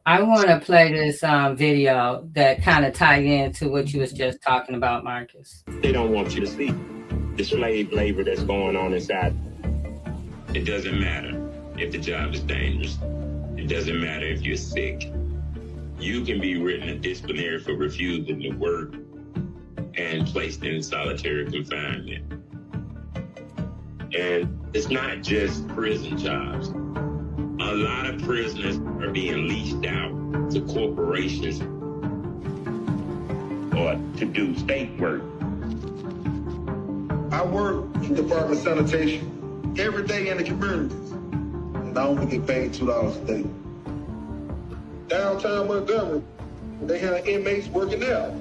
Speaker 1: I want to play this video that kind of tie into what you was just talking about, Marcus.
Speaker 6: They don't want you to see the slave labor that's going on inside. It doesn't matter if the job is dangerous. It doesn't matter if you're sick. You can be written a disciplinary for refusing to work and placed in solitary confinement. And it's not just prison jobs. A lot of prisoners are being leased out to corporations or to do state work.
Speaker 5: I work in Department of Sanitation every day in the communities, and I only get paid $2 a day. Downtown Montgomery, they have inmates working there.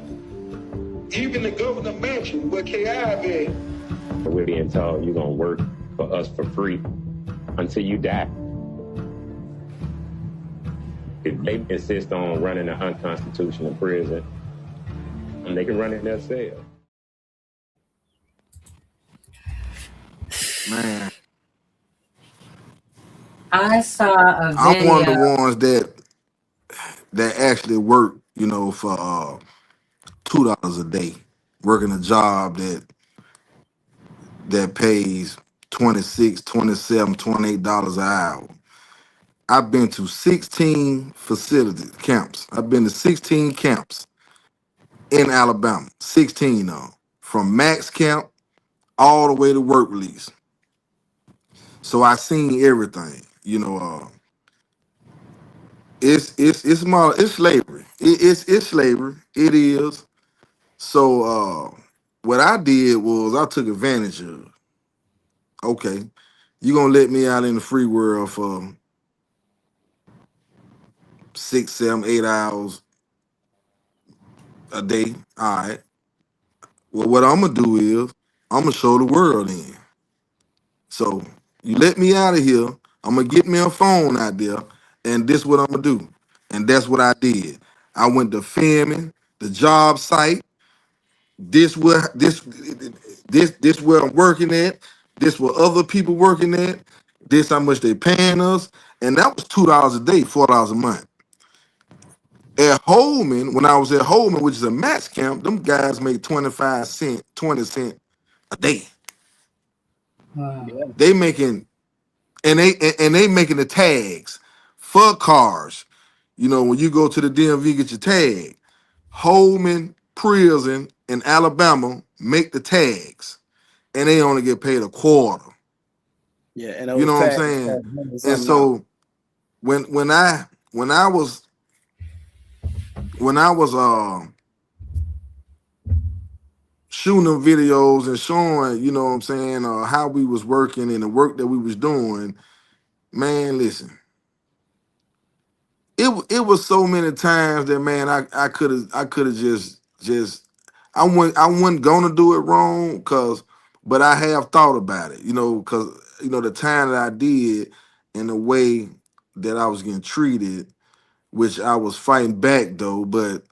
Speaker 5: Even the governor mansion where KI been.
Speaker 6: We're being told you're gonna work for us for free until you die. If they insist on running an unconstitutional prison, and they can run it themselves.
Speaker 4: Man,
Speaker 1: I saw a video.
Speaker 4: I'm one of the ones that actually work, for $2 a day, working a job that pays $26, $27, $28 an hour. I've been to 16 camps. I've been to 16 camps in Alabama, 16 of them, from max camp all the way to work release. So I seen everything. It's slavery. It's slavery. It is. So what I did was I took advantage of. Okay, you gonna let me out in the free world for 6, 7, 8 hours a day. All right. Well, what I'm gonna do is I'm gonna show the world in. So you let me out of here. I'm gonna get me a phone out there, and this what I'm gonna do. And that's what I did. I went to filming the job site. This where I'm working at. This where other people working at. This how much they paying us, and that was $2 a day, $4 a month. At Holman, when I was at Holman, which is a max camp, them guys make 25 cent, 20 cent a day.
Speaker 1: Wow.
Speaker 4: They making and they making the tags for cars. When you go to the DMV, get your tag. Holman Prison in Alabama make the tags, and they only get paid a quarter.
Speaker 3: Yeah, and
Speaker 4: You
Speaker 3: those
Speaker 4: know what I'm
Speaker 3: taxes
Speaker 4: saying?
Speaker 3: cost
Speaker 4: And
Speaker 3: something out.
Speaker 4: so when I was shooting them videos and showing, you know what I'm saying, how we was working and the work that we was doing, man, listen. It was so many times that, man, I could have just I wasn't gonna do it wrong, but I have thought about it, because the time that I did and the way that I was getting treated, which I was fighting back though, but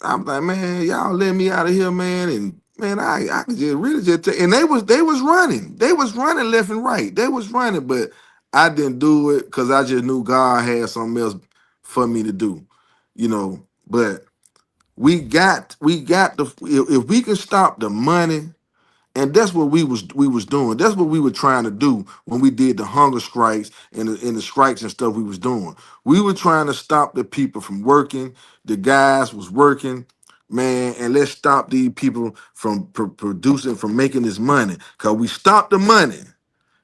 Speaker 4: I'm like, man, y'all let me out of here, man, and man, I could just really just and they was running left and right, they was running, but I didn't do it because I just knew God had something else for me to do, But we got if we can stop the money. And that's what we was doing. That's what we were trying to do when we did the hunger strikes and the strikes and stuff we was doing. We were trying to stop the people from working. The guys was working, man, and let's stop these people from producing, from making this money. Cause we stop the money,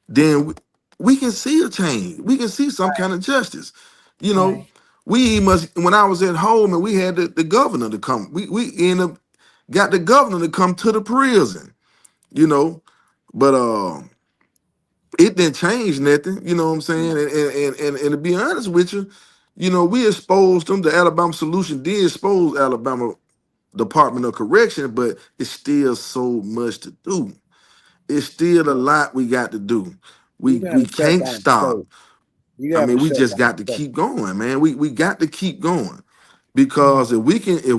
Speaker 4: then we can see a change. We can see some kind of justice. You know,
Speaker 1: Right.
Speaker 4: we must. When I was at home and we had the governor to come, we ended up got the governor to come to the prison, you know. But it didn't change nothing, you know what I'm saying? And to be honest with you, we exposed them. The Alabama Solution did expose Alabama Department of Correction, but it's still so much to do. It's still a lot we got to do.
Speaker 3: You
Speaker 4: We
Speaker 3: got
Speaker 4: we
Speaker 3: to shut
Speaker 4: can't
Speaker 3: down the
Speaker 4: stop.
Speaker 3: state. You
Speaker 4: I
Speaker 3: have to
Speaker 4: mean, we
Speaker 3: shut
Speaker 4: just
Speaker 3: down
Speaker 4: got to
Speaker 3: the state.
Speaker 4: keep going, man. We got to keep going. Because
Speaker 1: Mm.
Speaker 4: if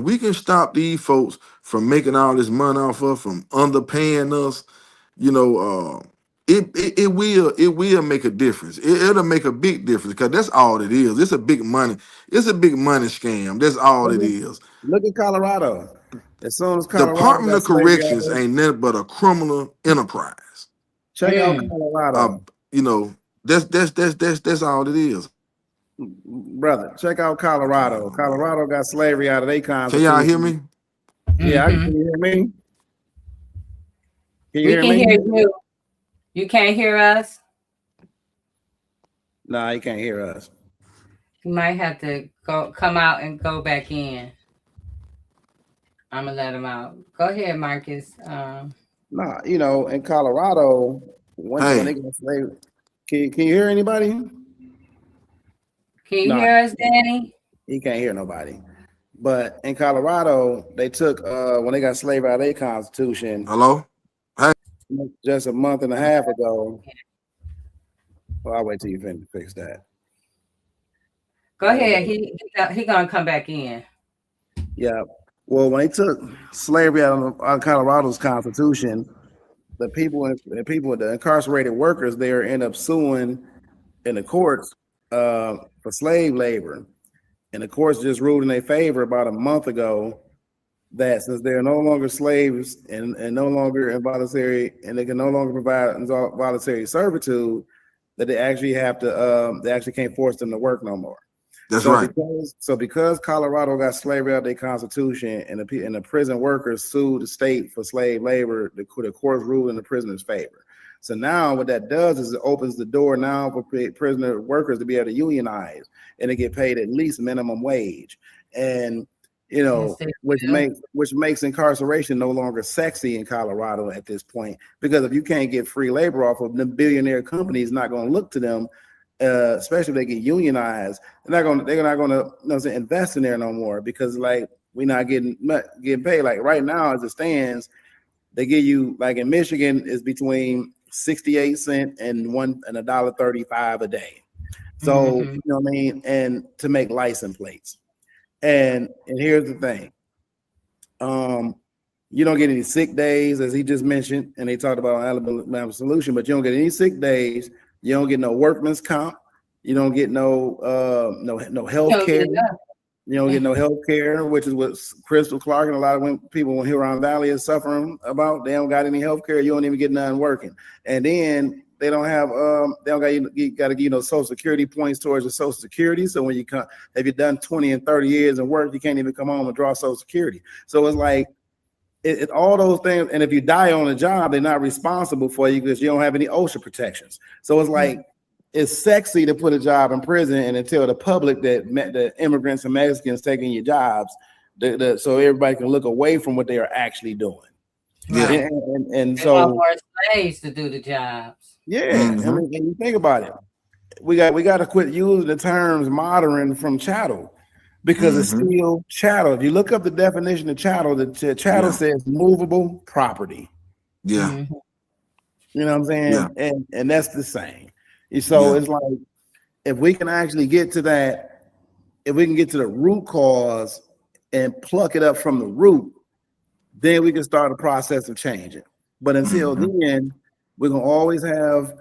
Speaker 4: we can stop these folks from making all this money off of, from underpaying us, you know, it will make a difference. It'll make a big difference because that's all it is. It's a big money scam. That's all
Speaker 3: Look
Speaker 4: it
Speaker 3: at,
Speaker 4: is.
Speaker 3: look at Colorado. As soon as Colorado
Speaker 4: Department
Speaker 3: got
Speaker 4: of
Speaker 3: slavery out
Speaker 4: Corrections
Speaker 3: there,
Speaker 4: ain't nothing but a criminal enterprise.
Speaker 3: check out
Speaker 1: Mm.
Speaker 4: Uh,
Speaker 3: Colorado.
Speaker 4: you know, that's all it is.
Speaker 3: Brother, check out Colorado. Colorado got slavery out of their
Speaker 4: Can y'all hear
Speaker 3: constitution.
Speaker 4: me?
Speaker 3: Yeah, can
Speaker 1: Hmm.
Speaker 3: you hear me? Can you
Speaker 1: We
Speaker 3: hear
Speaker 1: can
Speaker 3: me?
Speaker 1: hear you. You can't hear us?
Speaker 3: Nah, you can't hear us.
Speaker 1: You might have to come out and go back in. I'm gonna let him out. Go ahead, Marcus.
Speaker 3: Nah, in Colorado, when
Speaker 4: Hey,
Speaker 3: they got slavery, can you hear anybody?
Speaker 1: Can you
Speaker 3: No,
Speaker 1: hear us, Danny?
Speaker 3: he can't hear nobody. But in Colorado, they took when they got slavery out of their constitution
Speaker 4: hello? Hey,
Speaker 3: just a month and a half ago. Well, I'll wait till you fix that.
Speaker 1: Go ahead. He gonna come back in.
Speaker 3: Yeah. Well, when they took slavery out of Colorado's constitution, the incarcerated workers there end up suing in the courts for slave labor. And the courts just ruled in their favor about a month ago that since they're no longer slaves and no longer involuntary, and they can no longer provide voluntary servitude, that they actually have to they actually can't force them to work no more.
Speaker 4: That's
Speaker 3: So
Speaker 4: right.
Speaker 3: because Colorado got slavery out of their constitution, and the prison workers sued the state for slave labor, the courts ruled in the prisoner's favor. So now what that does is it opens the door now for prisoner workers to be able to unionize and to get paid at least minimum wage. And
Speaker 1: Yes, they
Speaker 3: which makes incarceration no longer sexy in Colorado at this point, because if you can't get free labor off of the billionaire companies, not going to look to them, especially if they get unionized. They're not going to invest in there no more, because like we're not getting paid. Like right now, as it stands, they give you, like in Michigan, is between 68 cents and $1.35 a day. So you know what I mean, and to make license plates. And here's the thing. You don't get any sick days, as he just mentioned, and they talked about Alabama solution, but you don't get any sick days. You don't get no workman's comp. You don't get no health care. You don't get no health care, which is what Crystal Clark and a lot of people in Huron Valley is suffering about. They don't got any health care. You don't even get none working. And then they don't have you got to give Social Security points towards your Social Security. So when you come, if you've done 20 and 30 years in work, you can't even come home and draw Social Security. So it's like it all those things. And if you die on the job, they're not responsible for you because you don't have any OSHA protections. So it's like it's sexy to put a job in prison and tell the public that the immigrants and Mexicans taking your jobs, so everybody can look away from what they are actually doing.
Speaker 4: Yeah,
Speaker 3: and
Speaker 1: they
Speaker 3: so
Speaker 1: want more slaves to do the jobs.
Speaker 3: Yeah, I mean, and you think about it, we got to quit using the terms modern from chattel, because it's still chattel. If you look up the definition of chattel, the chattel says movable property.
Speaker 4: Yeah,
Speaker 3: you know what I'm saying, and that's the same. So it's like, if we can actually get to that, if we can get to the root cause and pluck it up from the root, then we can start a process of changing. But until then, we're gonna always have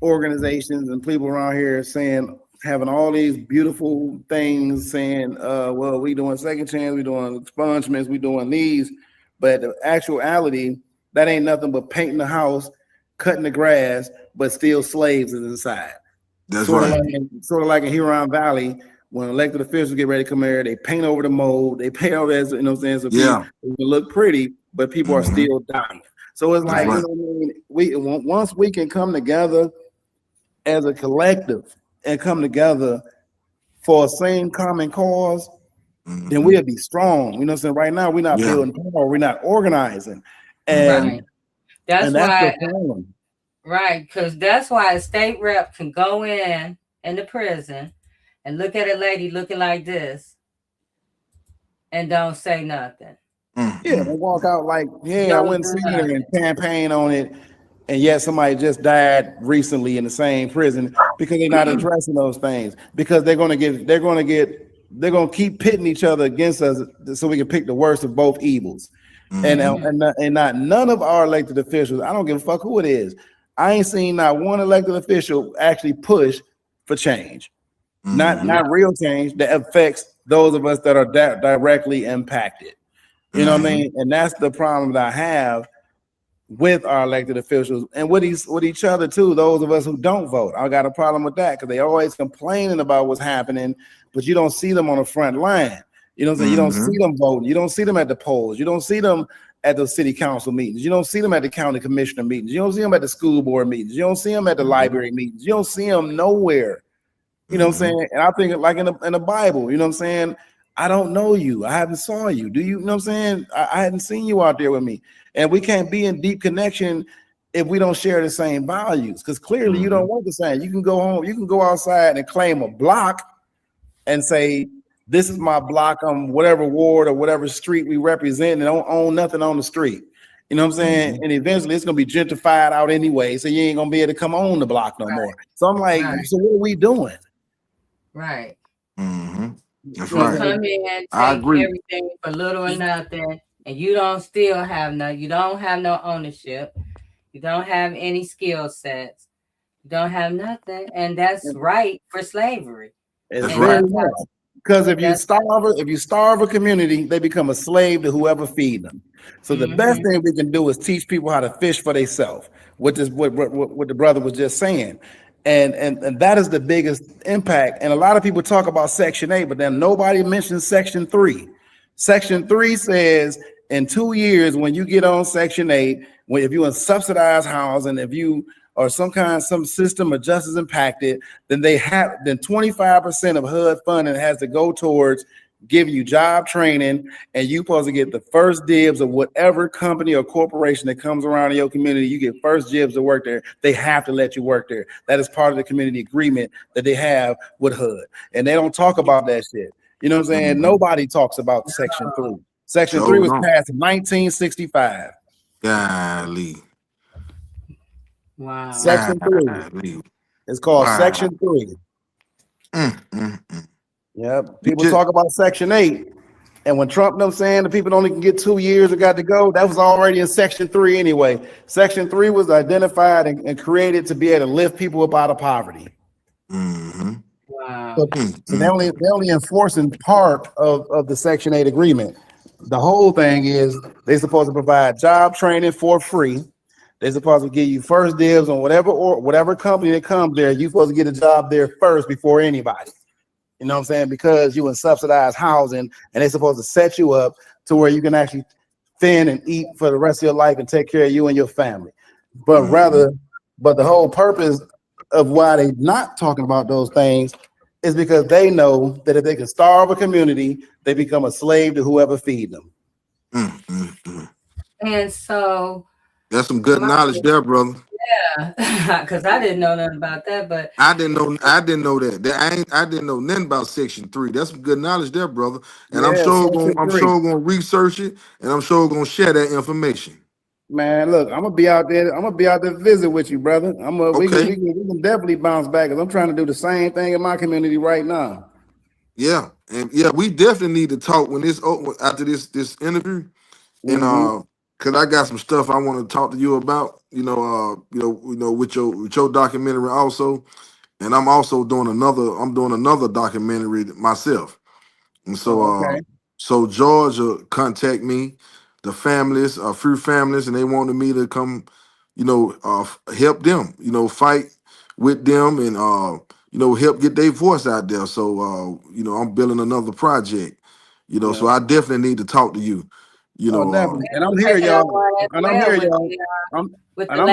Speaker 3: organizations and people around here having all these beautiful things, saying, well, we doing second chance, we doing expungements, we doing these, but the actuality, that ain't nothing but painting the house, cutting the grass, but still slaves is inside.
Speaker 4: That's
Speaker 3: sort
Speaker 4: right.
Speaker 3: Sort of like in Huron Valley, when elected officials get ready to come here, they paint over the mold, they paint over that, you know what I'm saying? So it can look pretty, but people are still dying. So it's like, you know what I mean? Once we can come together as a collective and come together for a same common cause, then we'll be strong. You know what I'm saying? Right now, we're not building power, we're not organizing. And
Speaker 1: that's why,
Speaker 3: the problem.
Speaker 1: Right, because that's why a state rep can go in the prison and look at a lady looking like this and don't say nothing.
Speaker 3: Yeah, they walk out like, I went and seen her and campaign on it, and yet somebody just died recently in the same prison, because they're not addressing those things, because they're gonna keep pitting each other against us so we can pick the worst of both evils. And not none of our elected officials, I don't give a fuck who it is, I ain't seen not one elected official actually push for change. Not real change that affects those of us that are directly impacted. You know what I mean? And that's the problem that I have with our elected officials and with each other too. Those of us who don't vote, I got a problem with that, because they always complaining about what's happening, but you don't see them on the front line. You know what I'm saying? You don't see them voting. You don't see them at the polls. You don't see them at the city council meetings. You don't see them at the county commissioner meetings. You don't see them at the school board meetings. You don't see them at the library meetings. You don't see them nowhere. You know what I'm saying? And I think, like in the Bible, you know what I'm saying? I don't know you. I haven't saw you. Do you know what I'm saying? I hadn't seen you out there with me. And we can't be in deep connection if we don't share the same values, because clearly you don't want the same. You can go home, you can go outside and claim a block and say, this is my block on whatever ward or whatever street we represent, and don't own nothing on the street. You know what I'm saying? And eventually it's going to be gentrified out anyway, so you ain't going to be able to come on the block no more. So I'm like, so what are we doing?
Speaker 1: Right.
Speaker 4: That's
Speaker 1: you
Speaker 4: right.
Speaker 1: Come in and take everything for little or nothing, and you don't still have you don't have no ownership. You don't have any skill sets. You don't have nothing. And that's right for slavery.
Speaker 3: It's very right. Because if you starve a community, they become a slave to whoever feed them. So the best thing we can do is teach people how to fish for themselves, which is what the brother was just saying. And that is the biggest impact. And a lot of people talk about Section 8, but then nobody mentions Section 3. Section 3 says in 2 years, when you get on Section 8, if you're in subsidized housing, if you or some system of justice impacted, then 25% of HUD funding has to go towards giving you job training, and you supposed to get the first dibs of whatever company or corporation that comes around in your community. You get first dibs to work there. They have to let you work there. That is part of the community agreement that they have with HUD, and they don't talk about that shit. You know what I'm saying?
Speaker 4: Mm-hmm.
Speaker 3: Nobody talks about Section 3. Section 3 was passed in 1965.
Speaker 4: Golly.
Speaker 1: Wow.
Speaker 3: Section 3. It's called Section 3. Yep. People talk about Section 8. And when Trump them saying the people only can get 2 years or got to go, that was already in Section 3 anyway. Section 3 was identified and created to be able to lift people up out of poverty.
Speaker 4: Mm-hmm.
Speaker 1: Wow.
Speaker 3: So they're only enforcing part of the Section 8 agreement. The whole thing is they're supposed to provide job training for free. They're supposed to give you first dibs on whatever company that comes there. You're supposed to get a job there first before anybody. You know what I'm saying? Because you in subsidized housing, and they're supposed to set you up to where you can actually fend and eat for the rest of your life and take care of you and your family. But the whole purpose of why they're not talking about those things is because they know that if they can starve a community, they become a slave to whoever feed them.
Speaker 1: And so
Speaker 4: that's some good knowledge there, brother.
Speaker 1: Yeah, because I didn't know nothing about that, but
Speaker 4: I didn't know that. I didn't know nothing about Section 3. That's some good knowledge there, brother. And
Speaker 3: yeah,
Speaker 4: I'm sure gonna research it, and I'm sure gonna share that information.
Speaker 3: Man, look, I'm gonna be out there to visit with you, brother. We can definitely bounce back, because I'm trying to do the same thing in my community right now.
Speaker 4: Yeah, and yeah, we definitely need to talk after this interview, and because I got some stuff I want to talk to you about. With your documentary also, and I'm doing another documentary myself, and so Georgia contact me, the families, a few families, and they wanted me to come, help them, fight with them, and help get their voice out there. So I'm building another project, so I definitely need to talk to you.
Speaker 3: Definitely. And I'm here, y'all. And I'm here, y'all. I'm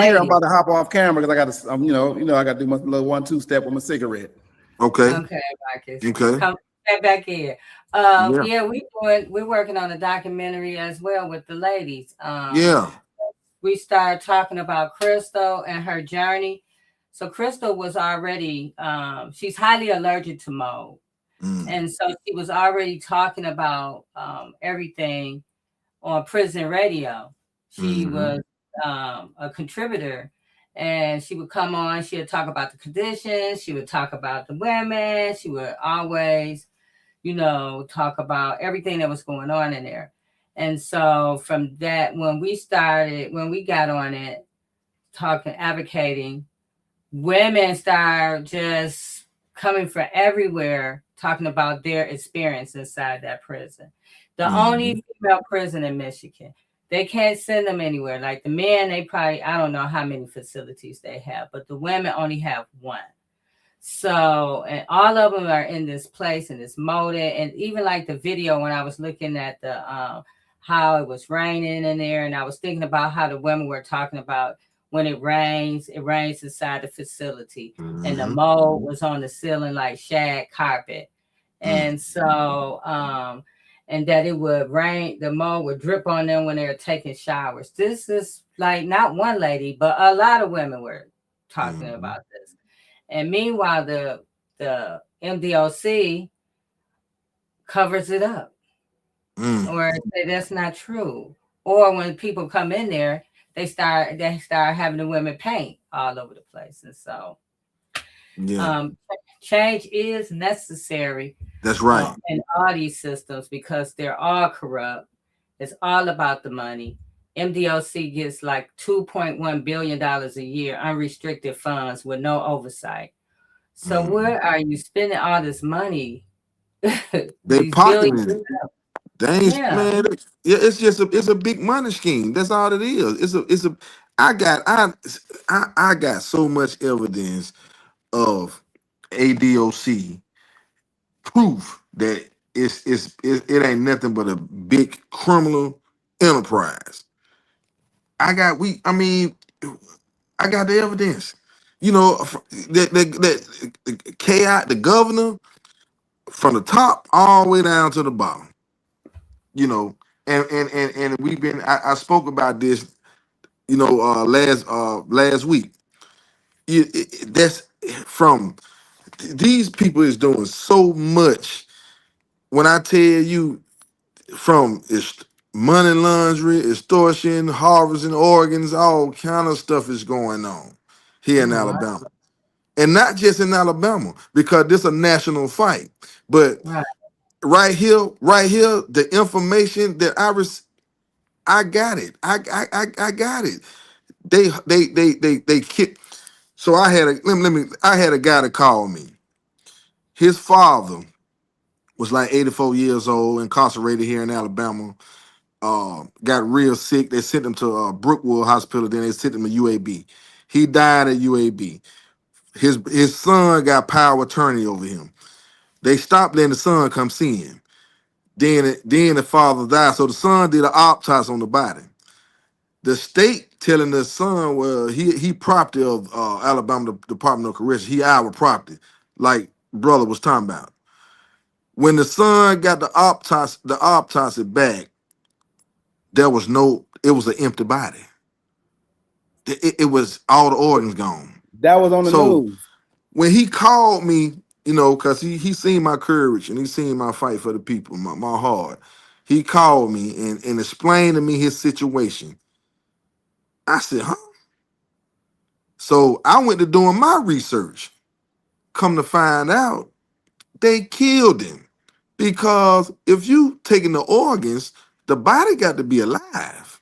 Speaker 3: here. I'm about to hop off camera because I got to, I got to do my little 1-2 step with my cigarette.
Speaker 4: Okay,
Speaker 1: Marcus.
Speaker 4: Okay.
Speaker 1: Come back here. Yeah, we're working on a documentary as well with the ladies. We started talking about Crystal and her journey. So Crystal was already, she's highly allergic to mold. And so she was already talking about everything on prison radio. She was a contributor, and she would come on. She would talk about the conditions. She would talk about the women. She would always, talk about everything that was going on in there. And so from that, when we got on it, talking, advocating, women started just coming from everywhere, talking about their experience inside that prison. The only female prison in Michigan. They can't send them anywhere. Like the men, they probably, I don't know how many facilities they have, but the women only have one. So, and all of them are in this place, and it's molded. And even like the video, when I was looking at the how it was raining in there, and I was thinking about how the women were talking about when it rains inside the facility, and the mold was on the ceiling like shag carpet. And so, and that it would rain, the mold would drip on them when they were taking showers. This is like not one lady, but a lot of women were talking about this. And meanwhile, the MDOC covers it up, or say that's not true. Or when people come in there, they start having the women paint all over the place. And so change is necessary.
Speaker 4: That's right.
Speaker 1: In all these systems, because they're all corrupt. It's all about the money. MDOC gets like $2.1 billion a year, unrestricted funds with no oversight. So where are you spending all this money?
Speaker 4: They pocketing it. Man, it's a big money scheme. That's all it is. I got so much evidence of ADOC proof that it ain't nothing but a big criminal enterprise. I mean, I got the evidence. You know, that KI, the governor, from the top all the way down to the bottom. You know, and we've been. I spoke about this. You know, last week. That's from these people is doing so much. When I tell you, from money laundering, extortion, harvesting organs, all kind of stuff is going on here in
Speaker 1: Oh, wow.
Speaker 4: Alabama. And not just in Alabama, because this a national fight. But
Speaker 1: Right.
Speaker 4: right here, the information that I got it. I got it. They kick. So I had a I had a guy that called me. His father was like 84 years old, incarcerated here in Alabama. Got real sick. They sent him to Brookwood Hospital. Then they sent him to UAB. He died at UAB. His son got power of attorney over him. They stopped letting the son come see him. Then the father died. So the son did an autopsy on the body. The state telling the son, well, he property of Alabama Department of Corrections. He our property, like brother was talking about. When the son got the autopsy back, there was no. It was an empty body. It was all the organs gone.
Speaker 3: That was on the
Speaker 4: So
Speaker 3: news.
Speaker 4: when he called me, you know, because he seen my courage and he seen my fight for the people, my heart. He called me and explained to me his situation. I said, huh? So I went to doing my research. Come to find out, they killed him. Because if you taking the organs, the body got to be alive.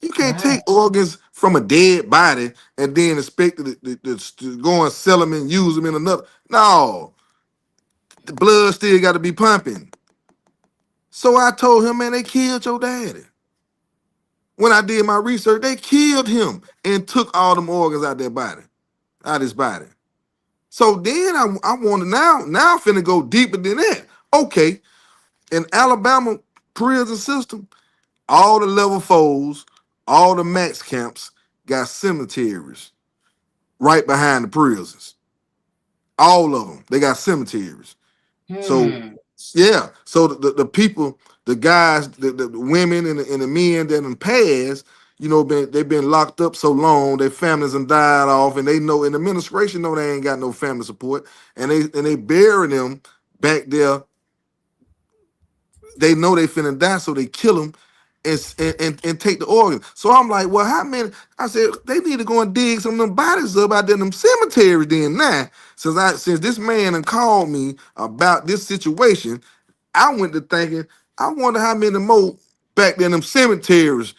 Speaker 4: You can't
Speaker 1: Right.
Speaker 4: take organs from a dead body and then expect to go and sell them and use them in another. No, the blood still got to be pumping. So I told him, man, they killed your daddy. When I did my research, they killed him and took all them organs out their body, out his body. So then I want to now I'm finna go deeper than that. Okay, in Alabama prison system, all the level fours, all the max camps got cemeteries right behind the prisons. All of them, they got cemeteries. So
Speaker 1: Hmm.
Speaker 4: yeah, so the people, the guys, the women and the men that in past, you know, they've been locked up so long, their families and died off, and they know, and the administration know they ain't got no family support, and they bury them back there. They know they finna die, so they kill them and take the organs. So I'm like, well, how many? I said they need to go and dig some of them bodies up out there in them cemeteries. Then now, since this man and called me about this situation, I went to thinking, I wonder how many more back there in them cemeteries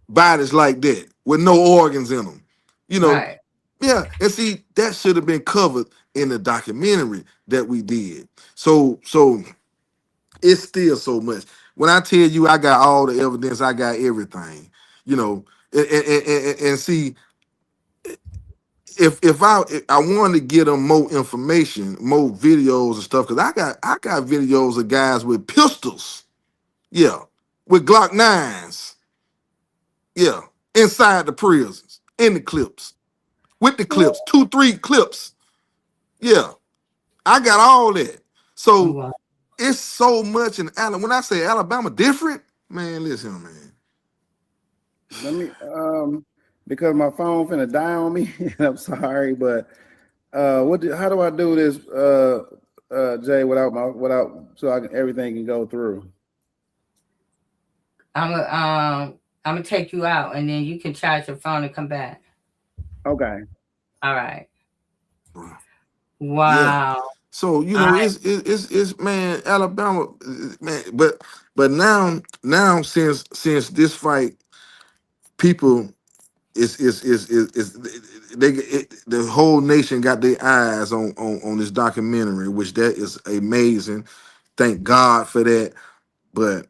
Speaker 4: bodies like that with no organs in them. You know,
Speaker 1: Right.
Speaker 4: yeah. And see, that should have been covered in the documentary that we did. So it's still so much. When I tell you I got all the evidence, I got everything. You know, and see, if I wanted to get them more information, more videos and stuff, because I got videos of guys with pistols, yeah, with Glock nines, yeah, inside the prisons, in the clips, with the clips, 2, 3 clips, yeah, I got all that. So
Speaker 1: Wow.
Speaker 4: it's so much in Alabama. When I say Alabama different, man, listen, man.
Speaker 3: Let me because my phone finna die on me. And I'm sorry, but how do I do this, Jay, without so I can everything can go through?
Speaker 1: I'm gonna take you out, and then you can charge your phone and come back.
Speaker 3: Okay.
Speaker 1: All right.
Speaker 4: Yeah.
Speaker 1: Wow.
Speaker 4: So you know,
Speaker 1: I
Speaker 4: it's man, Alabama, man. But now since this fight, people is the whole nation got their eyes on this documentary, which that is amazing. Thank God for that. But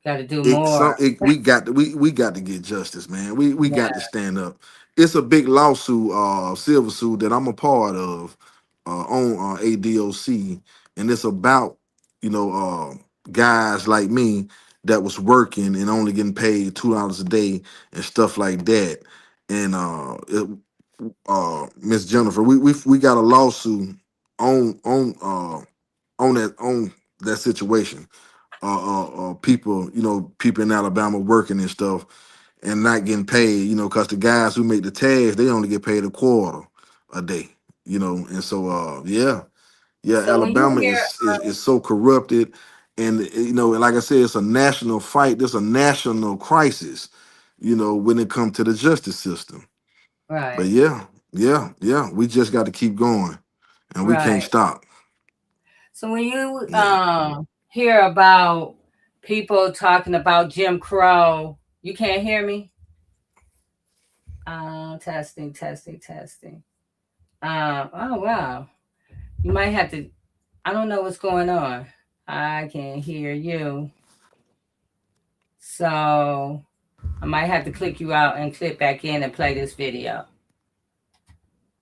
Speaker 1: got to do more.
Speaker 4: we got to get justice, man. We
Speaker 1: Yeah.
Speaker 4: got to stand up. it's a big lawsuit, civil suit that I'm a part of on ADOC, and it's about guys like me that was working and only getting paid $2 a day and stuff like that. And Miss Jennifer, we got a lawsuit on that situation. People, people in Alabama working and stuff and not getting paid, because the guys who make the tags, they only get paid a quarter a day, and so yeah,
Speaker 1: So when you
Speaker 4: Alabama
Speaker 1: hear,
Speaker 4: is so corrupted, and like I said, it's a national fight. There's a national crisis, when it comes to the justice system. But
Speaker 1: right,
Speaker 4: yeah, we just got to keep going, and we can't
Speaker 1: right.
Speaker 4: stop.
Speaker 1: So when you
Speaker 4: Yeah.
Speaker 1: hear about people talking about Jim Crow, you can't hear me? Testing, testing, testing. Oh wow. You might have to, I don't know what's going on. I can't hear you. So I might have to click you out and click back in and play this video.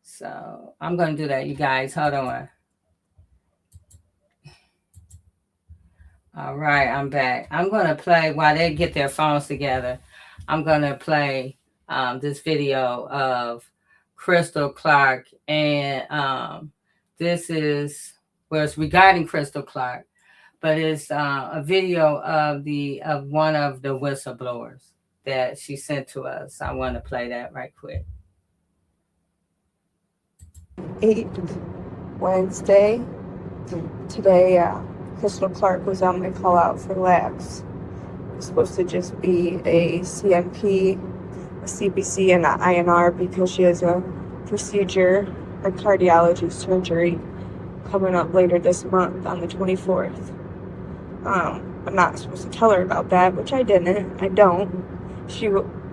Speaker 1: So I'm going to do that, you guys. Hold on. All right, I'm back. I'm going to play while they get their phones together. I'm going to play this video of Crystal Clark. And this is, well, it's regarding Crystal Clark, but it's a video of one of the whistleblowers that she sent to us. I want to play that right quick.
Speaker 7: 8th Wednesday. Today, Crystal Clark was on my call out for labs. It was supposed to just be a CNP, a CBC, and an INR because she has a procedure, a cardiology surgery, coming up later this month on the 24th. I'm not supposed to tell her about that, which I didn't. I don't.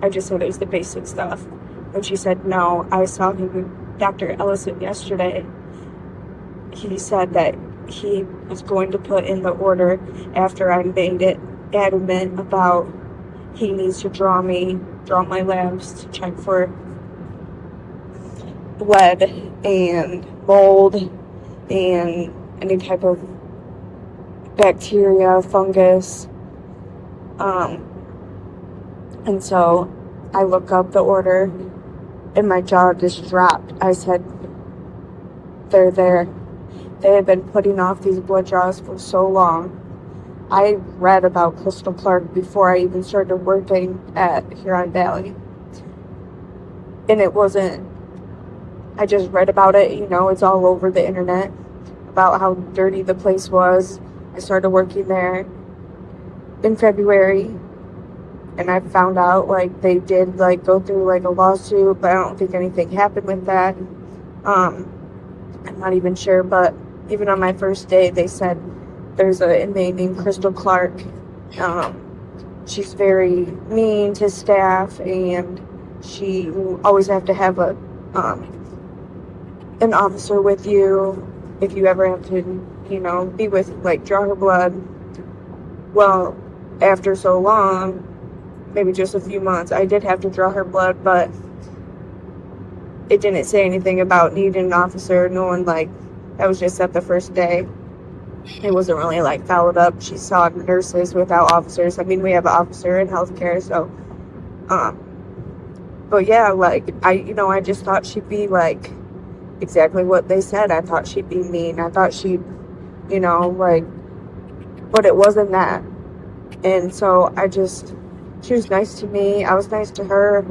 Speaker 7: I just said it was the basic stuff. And she said, no, I saw him with Dr. Ellison yesterday. He said that he was going to put in the order after I made it adamant about he needs to draw my labs to check for lead and mold and any type of bacteria, fungus. And so I look up the order and my jaw just dropped. I said, they're there. They had been putting off these blood draws for so long. I read about Crystal Clark before I even started working at Huron Valley. And it wasn't, I just read about it, it's all over the internet about how dirty the place was. I started working there in February, and I found out they did go through a lawsuit, but I don't think anything happened with that. I'm not even sure, but even on my first day, they said there's an inmate named Crystal Clark. She's very mean to staff, and you always have to have an officer with you if you ever have to, be with, draw her blood. Well, after so long, maybe just a few months, I did have to draw her blood, but it didn't say anything about needing an officer. No one, that was just at the first day. It wasn't really, followed up. She saw nurses without officers. I mean, we have an officer in healthcare, so, but yeah, I just thought she'd be, exactly what they said. I thought she'd be mean. I thought she'd, but it wasn't that. And so she was nice to me. I was nice to her,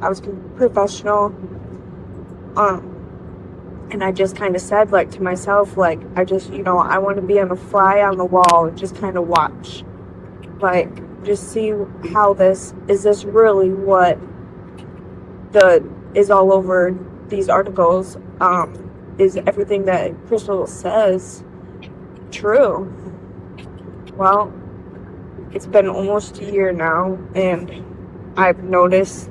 Speaker 7: I was professional. And I just kind of said, to myself, I just, I want to be on a fly on the wall and just kind of watch. Just see how is this really what is all over these articles? Is everything that Crystal says true? Well, it's been almost a year now, and I've noticed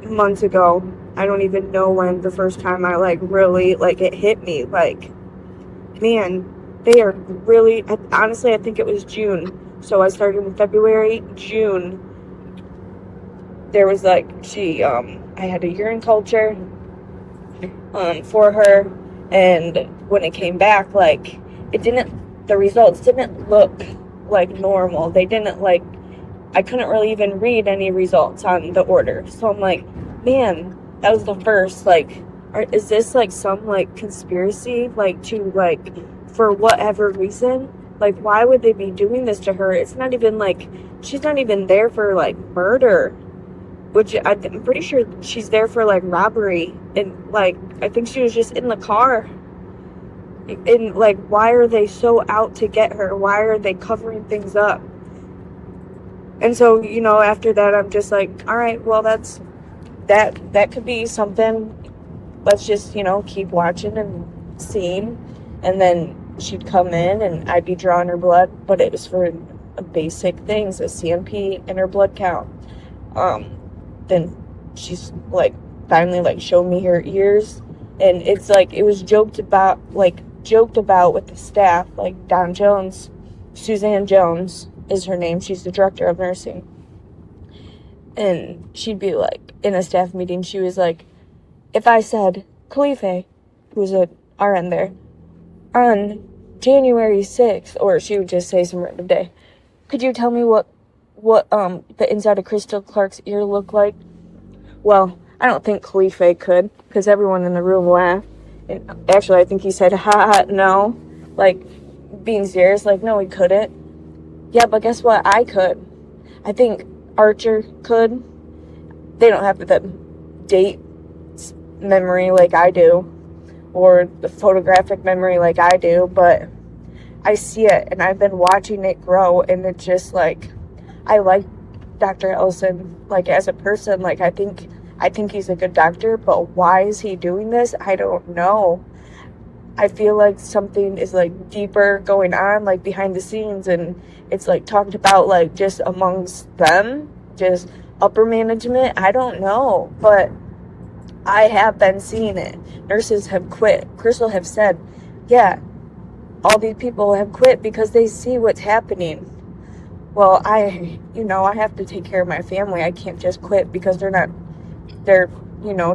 Speaker 7: months ago, I don't even know when the first time I really it hit me, man, they are really, honestly, I think it was June. So I started in February. June, there was she I had a urine culture for her, and when it came back, like, the results didn't look like normal. They didn't, like, I couldn't really even read any results on the order. So I'm like, man, that was the first, like, is this like some like conspiracy, like, to, like, for whatever reason, like, why would they be doing this to her? It's not even like, she's not even there for like murder, which I'm pretty sure she's there for like robbery, and like, I think she was just in the car. And like, why are they so out to get her? Why are they covering things up? And so, you know, after that, I'm just like, all right, well, that could be something. Let's just, you know, keep watching and seeing. And then she'd come in and I'd be drawing her blood, but it was for basic things, a CMP and her blood count. Then she's like finally like showed me her ears, and it's like, it was joked about with the staff, like Don Jones, Suzanne Jones is her name. She's the director of nursing. And she'd be like, in a staff meeting, she was like, if I said, Khalife, who's a RN there, on January 6th, or she would just say some random day, could you tell me what the inside of Crystal Clark's ear looked like? Well, I don't think Khalife could, because everyone in the room laughed. And actually, I think he said, ha, no. Like, being serious, like, no, he couldn't. Yeah, but guess what? I could. I think Archer could. They don't have the date memory like I do, or the photographic memory like I do, but I see it, and I've been watching it grow, and it's just like, I like Dr. Ellison, like, as a person. Like, I think he's a good doctor, but why is he doing this? I don't know. I feel like something is like deeper going on, like behind the scenes, and it's like talked about like just amongst them, just upper management. I don't know, but I have been seeing it. Nurses have quit. Crystal have said, yeah, all these people have quit because they see what's happening. Well, I have to take care of my family. I can't just quit because they're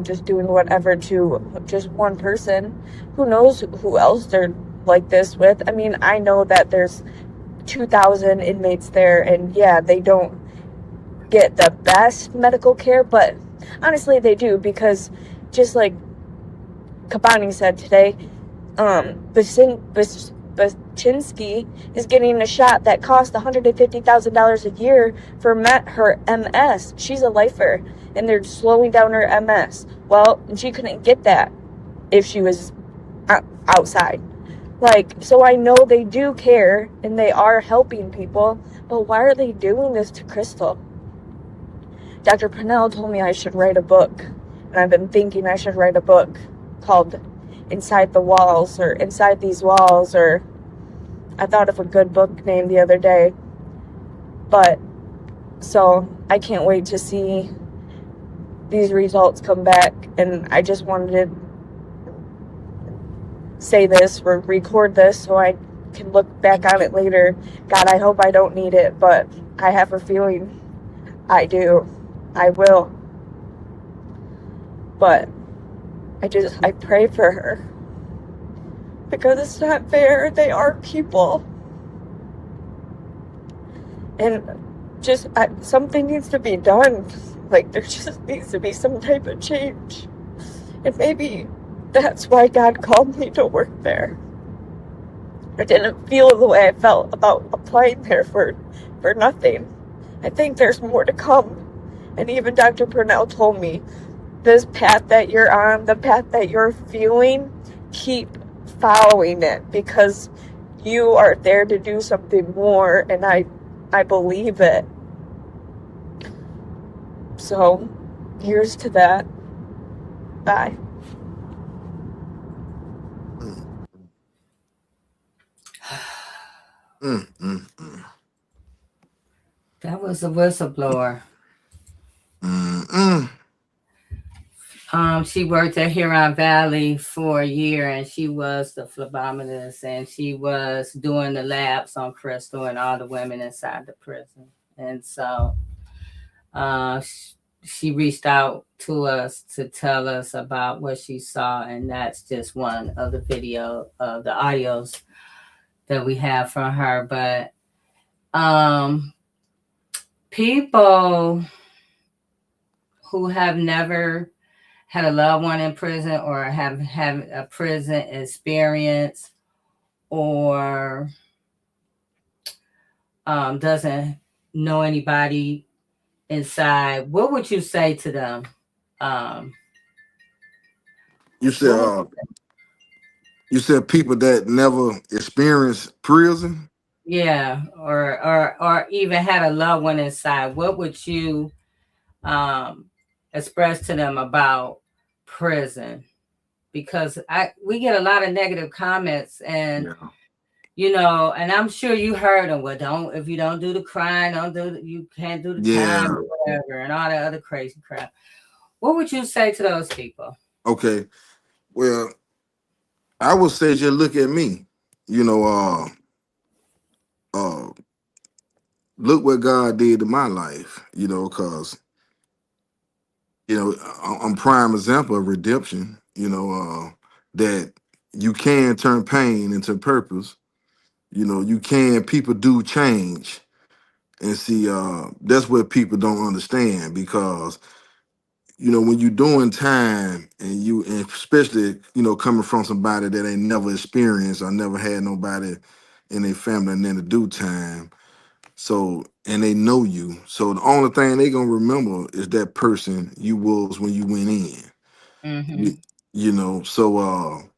Speaker 7: just doing whatever to just one person. Who knows who else they're like this with? I mean, I know that there's 2,000 inmates there, and yeah, they don't get the best medical care, but honestly, they do, because just like Kabani said today, Baczynski is getting a shot that cost $150,000 a year for her MS. She's a lifer, and they're slowing down her MS. Well, she couldn't get that if she was outside. Like, so I know they do care, and they are helping people, but why are they doing this to Crystal? Dr. Purnell told me I should write a book, and I've been thinking I should write a book called Inside the Walls, or Inside These Walls, or I thought of a good book name the other day. But so I can't wait to see these results come back, and I just wanted to say this or record this so I can look back on it later. God, I hope I don't need it, but I have a feeling I do. I will. But I pray for her, because it's not fair. They are people. And just something needs to be done. Like, there just needs to be some type of change. And maybe that's why God called me to work there. I didn't feel the way I felt about applying there for nothing. I think there's more to come. And even Dr. Purnell told me, this path that you're on, the path that you're feeling, keep following it, because you are there to do something more, and I believe it. So, here's to that. Bye.
Speaker 1: That was a whistleblower. She worked at Huron Valley for a year, and she was the phlebotomist, and she was doing the labs on Crystal and all the women inside the prison. And so she reached out to us to tell us about what she saw, and that's just one of the the audios that we have from her. But people who have never had a loved one in prison or have had a prison experience or doesn't know anybody inside, what would you say to them? Um,
Speaker 4: You
Speaker 1: what
Speaker 4: said
Speaker 1: would
Speaker 4: you said people that never experienced prison.
Speaker 1: Yeah, or even had a loved one inside, what would you um express to them about prison? Because I we get a lot of negative comments, and
Speaker 4: Yeah.
Speaker 1: and I'm sure you heard them. Well, don't if you don't do the crime, you can't do the time
Speaker 4: Yeah.
Speaker 1: or whatever, and all that other crazy crap. What would you say to those people?
Speaker 4: Okay. Well, I would say just look at me. You know, uh, look what God did to my life. You know, because I'm prime example of redemption. That you can turn pain into purpose. You can. People do change, and see, that's what people don't understand because when you're doing time and especially coming from somebody that ain't never experienced or never had nobody in their family and then to do time. So, and they know you. So the only thing they gonna remember is that person you was when you went in.
Speaker 1: Mm-hmm.
Speaker 4: You, so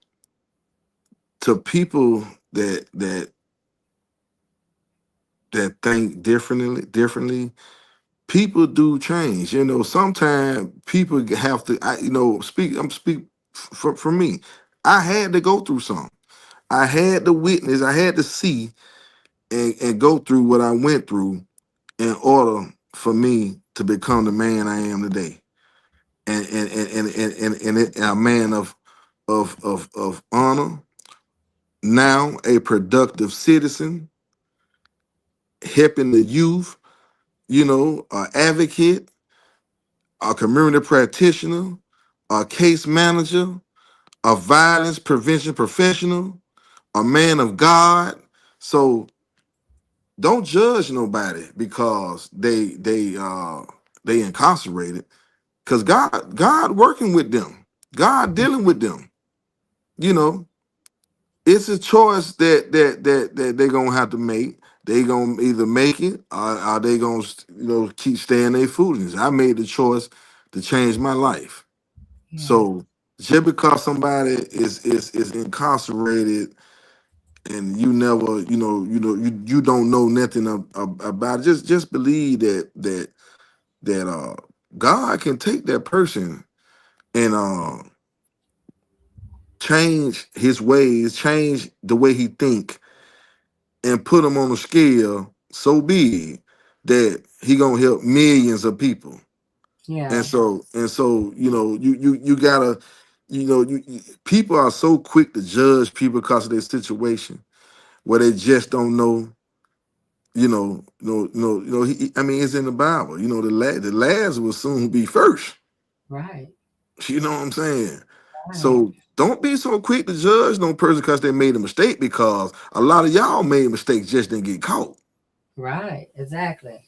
Speaker 4: to people that think differently, people do change. Sometimes people have to. I'm speak for me. I had to go through something. I had to witness. I had to see and go through what I went through in order for me to become the man I am today, and a man of honor. Now a productive citizen, helping the youth. An advocate, a community practitioner, a case manager, a violence prevention professional, a man of God. So don't judge nobody because they incarcerated. Because God working with them, God dealing with them. You know, it's a choice that they gonna have to make. They gonna either make it or they gonna keep staying their foolishness. I made the choice to change my life.
Speaker 1: Yeah.
Speaker 4: So just because somebody is incarcerated and you never, you don't know nothing about it, just believe that God can take that person and change his ways, change the way he think, and put him on a scale so big that he gonna help millions of people. And
Speaker 1: Yeah.
Speaker 4: so, you gotta, people are so quick to judge people because of their situation where they just don't know. I mean, it's in the Bible. The last will soon be first.
Speaker 1: Right.
Speaker 4: You know what I'm saying?
Speaker 1: Right.
Speaker 4: So don't be so quick to judge no person because they made a mistake, because a lot of y'all made mistakes just didn't get caught.
Speaker 1: Right. Exactly.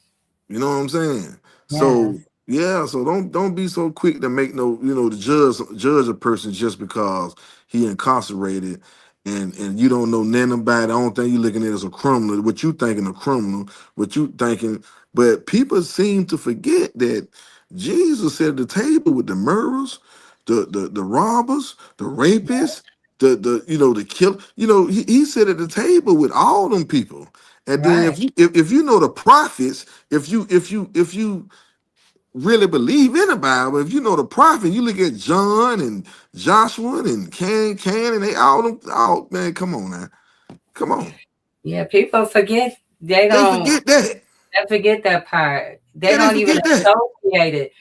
Speaker 4: You know what I'm saying? So
Speaker 1: Yes.
Speaker 4: yeah, so don't be so quick to make no, to judge a person just because he incarcerated and you don't know nothing about it. The only thing you looking at is a criminal, what you thinking a criminal, what you thinking, but people seem to forget that Jesus sat at the table with the murderers, the robbers, the rapists, the kill. He sat at the table with all them people. And then
Speaker 1: Right.
Speaker 4: if you know the prophets, if you really believe in the Bible, if you know the prophet, you look at John and Joshua and Can and they all them. Oh man, come on now, come on.
Speaker 1: Yeah. People forget. They
Speaker 4: They
Speaker 1: don't.
Speaker 4: forget that.
Speaker 1: They forget that part. They
Speaker 4: Yeah, they
Speaker 1: don't even
Speaker 4: forget that.
Speaker 1: associate it.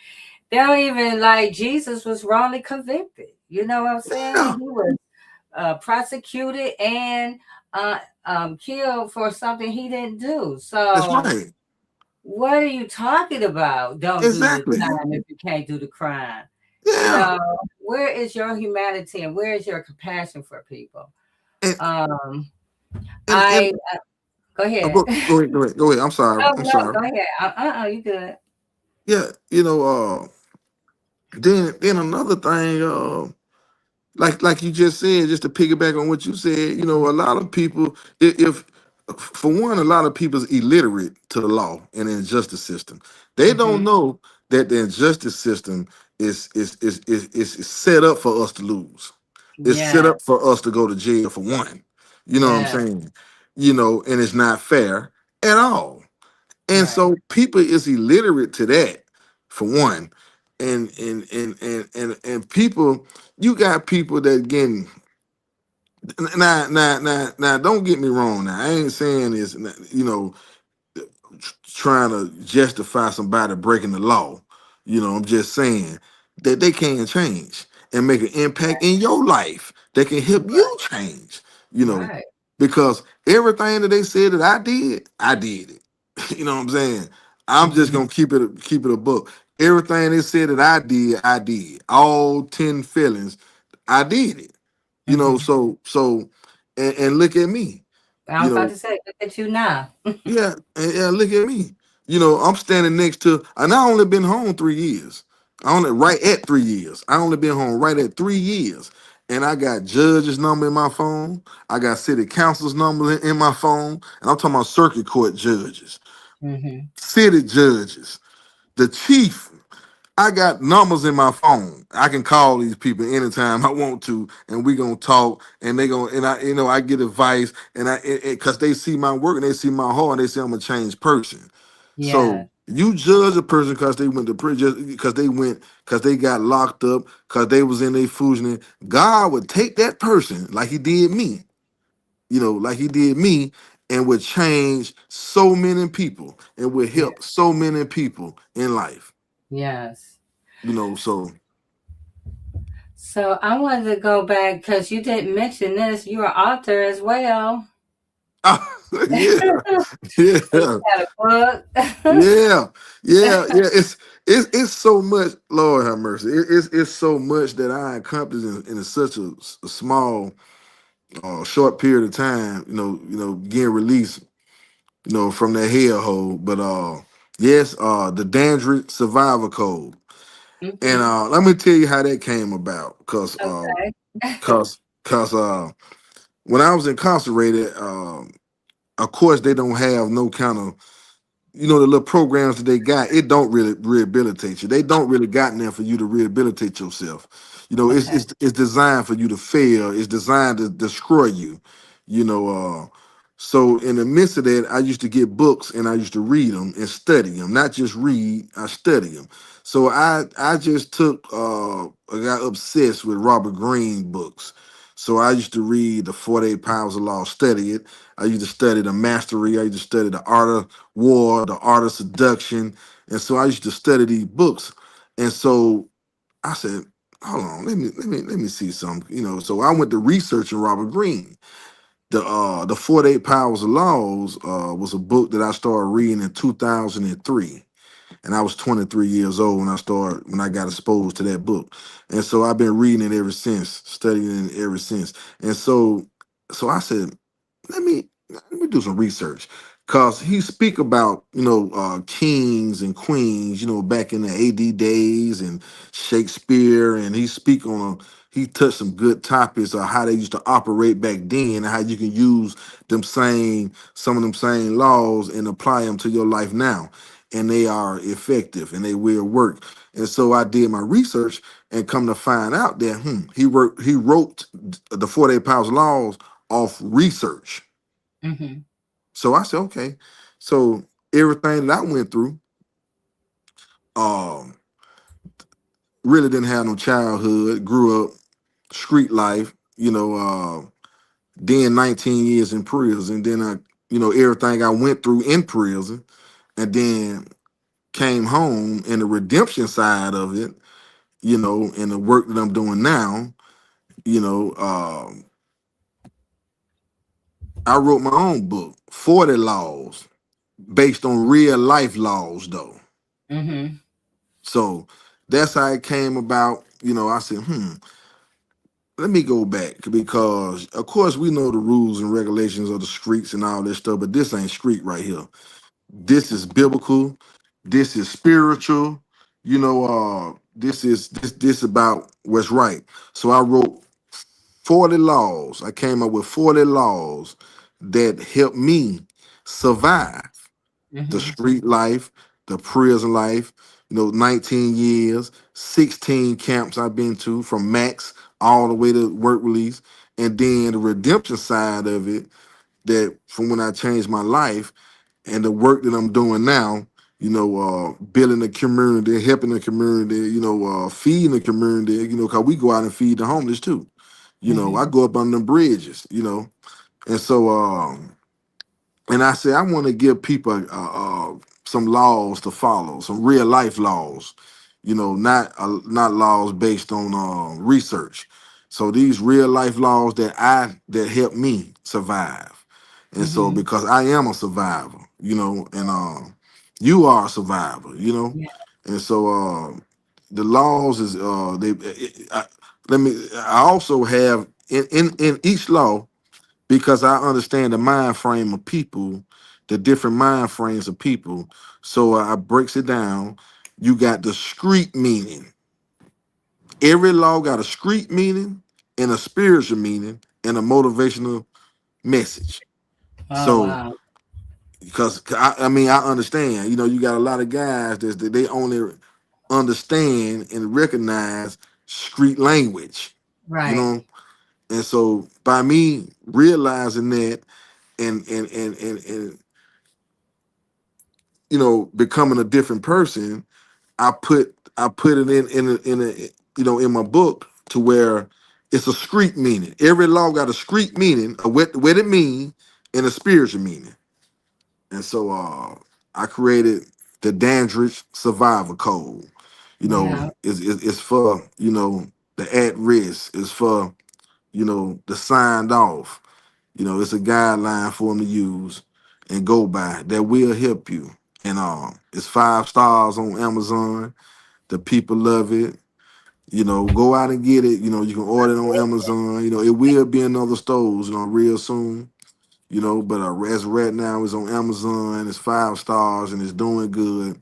Speaker 1: They don't even like Jesus was wrongly convicted. You know what I'm saying?
Speaker 4: Yeah,
Speaker 1: He was prosecuted and killed for something he didn't do.
Speaker 4: that's
Speaker 1: So
Speaker 4: right.
Speaker 1: What are you talking about? Don't do the
Speaker 4: Exactly.
Speaker 1: time if you can't do the crime.
Speaker 4: Yeah.
Speaker 1: So where is your humanity and where is your compassion for people?
Speaker 4: And
Speaker 1: Um,
Speaker 4: and
Speaker 1: I go ahead.
Speaker 4: go ahead. I'm sorry.
Speaker 1: Oh
Speaker 4: I'm
Speaker 1: no,
Speaker 4: sorry.
Speaker 1: go ahead. You good.
Speaker 4: Yeah, then another thing, like you just said, just to piggyback on what you said, a lot of people, if for one, a lot of people is illiterate to the law and the injustice system. They
Speaker 1: Hmm.
Speaker 4: don't know that the injustice system is set up for us to lose. It's set
Speaker 1: Yeah,
Speaker 4: up for us to go to jail for one. You know what I'm
Speaker 1: yeah,
Speaker 4: saying? And it's not fair at all. And
Speaker 1: right.
Speaker 4: so people is illiterate to that, for one. And people, you got people that getting now don't get me wrong. Now I ain't saying this, trying to justify somebody breaking the law. I'm just saying that they can change and make an impact in your life. They can help you change, you know,
Speaker 1: Right.
Speaker 4: because everything that they said that I did it. You know what I'm saying? I'm just
Speaker 1: Hmm.
Speaker 4: gonna keep it a book. Everything they said that I did. All 10 feelings, I did it.
Speaker 1: Hmm.
Speaker 4: So and look at me.
Speaker 1: I was
Speaker 4: You
Speaker 1: about
Speaker 4: know,
Speaker 1: to say, look at you now.
Speaker 4: yeah, and yeah, look at me. I'm standing next to, and I only been home 3 years. I only right at 3 years. I only been home right at 3 years. And I got judge's number in my phone. I got city council's number in my phone. And I'm talking about circuit court judges,
Speaker 1: Hmm.
Speaker 4: city judges, the chief. I got numbers in my phone. I can call these people anytime I want to, and we gonna talk. And they gonna and I get advice, and because they see my work and they see my heart, and they say I'm a changed person.
Speaker 1: Yeah.
Speaker 4: So you judge a person because they went to prison, because they got locked up, because they was in a fusion. God would take that person like He did me, like He did me, and would change so many people, and would
Speaker 1: Yeah.
Speaker 4: help so many people in life.
Speaker 1: Yes.
Speaker 4: So.
Speaker 1: So I wanted to go back because you didn't mention this. You're an author as well.
Speaker 4: Yeah,
Speaker 1: So you
Speaker 4: yeah,
Speaker 1: got a book.
Speaker 4: yeah, yeah. It's so much. Lord have mercy. It's so much that I accomplished in such a small, short period of time. Getting released. From that hellhole. But yes, the Dandridge Survivor Code, and
Speaker 1: Hmm.
Speaker 4: let me tell you how that came about.
Speaker 1: Okay.
Speaker 4: Cause when I was incarcerated, of course they don't have no kind of, the little programs that they got, it don't really rehabilitate you. They don't really got in there for you to rehabilitate yourself. It's
Speaker 1: Okay.
Speaker 4: it's, it's designed for you to fail. It's designed to destroy you. You know, so in the midst of that, I used to get books and I used to read them and study them. Not just read, I study them. So I just I got obsessed with Robert Greene books. So I used to read the 48 Pounds of Law, study it. I used to study the mastery. I used to study the art of war, the art of seduction. And so I used to study these books. And so I said, hold on, let me see something. So I went to researching Robert Greene. The 48 Powers of Laws was a book that I started reading in 2003. And I was 23 years old when I got exposed to that book. And so I've been reading it ever since, studying it ever since. And so I said, let me do some research, because he speak about kings and queens, back in the AD days, and Shakespeare, and he touched some good topics of how they used to operate back then, and how you can use some of them same laws and apply them to your life now, and they are effective and they will work. And so I did my research, and come to find out that he wrote the 48 Powers Laws off research.
Speaker 1: Hmm.
Speaker 4: So I said, okay. So everything that I went through, um, really didn't have no childhood, grew up street life, then 19 years in prison, then everything I went through in prison, and then came home, and the redemption side of it, and the work that I'm doing now, you know, um, I wrote my own book, 40 Laws. based on real life laws though.
Speaker 1: Mm-hmm.
Speaker 4: So that's how it came about. I said, let me go back because of course we know the rules and regulations of the streets and all this stuff, but this ain't street right here. This is biblical. This is spiritual. This about what's right. So I wrote 40 laws. I came up with 40 laws that helped me survive the
Speaker 1: Mm-hmm.
Speaker 4: street life, the prison life, 19 years, 16 camps I've been to from max all the way to work release. And then the redemption side of it, that from when I changed my life and the work that I'm doing now, building the community, helping the community, feeding the community, because we go out and feed the homeless too. I
Speaker 1: Mm-hmm.
Speaker 4: go up on the bridges, and so and I say I want to give people some laws to follow, some real life laws, not laws based on research. So these real life laws that help me survive, and so
Speaker 1: Mm-hmm.
Speaker 4: because I am a survivor, and you are a survivor,
Speaker 1: Yeah.
Speaker 4: and so the laws is let me. I also have in each law because I understand the mind frame of people, the different mind frames of people. So I breaks it down. You got the street meaning. Every law got a street meaning and a spiritual meaning and a motivational message.
Speaker 1: Oh
Speaker 4: So
Speaker 1: wow.
Speaker 4: because I mean I understand, you got a lot of guys that they only understand and recognize street language, you
Speaker 1: Right.
Speaker 4: know. And so by me realizing that and becoming a different person, I put it in my book to where it's a street meaning. Every law got a street meaning of what it mean and a spiritual meaning. And so I created the Dandridge Survivor Code.
Speaker 1: Yeah.
Speaker 4: It's for the at risk. It's for the signed off. It's a guideline for them to use and go by that will help you. And it's 5 stars on Amazon. The people love it. Go out and get it. You can order it on Amazon. It will be in other stores, real soon. But as of right now, it's on Amazon. It's 5 stars and it's doing good.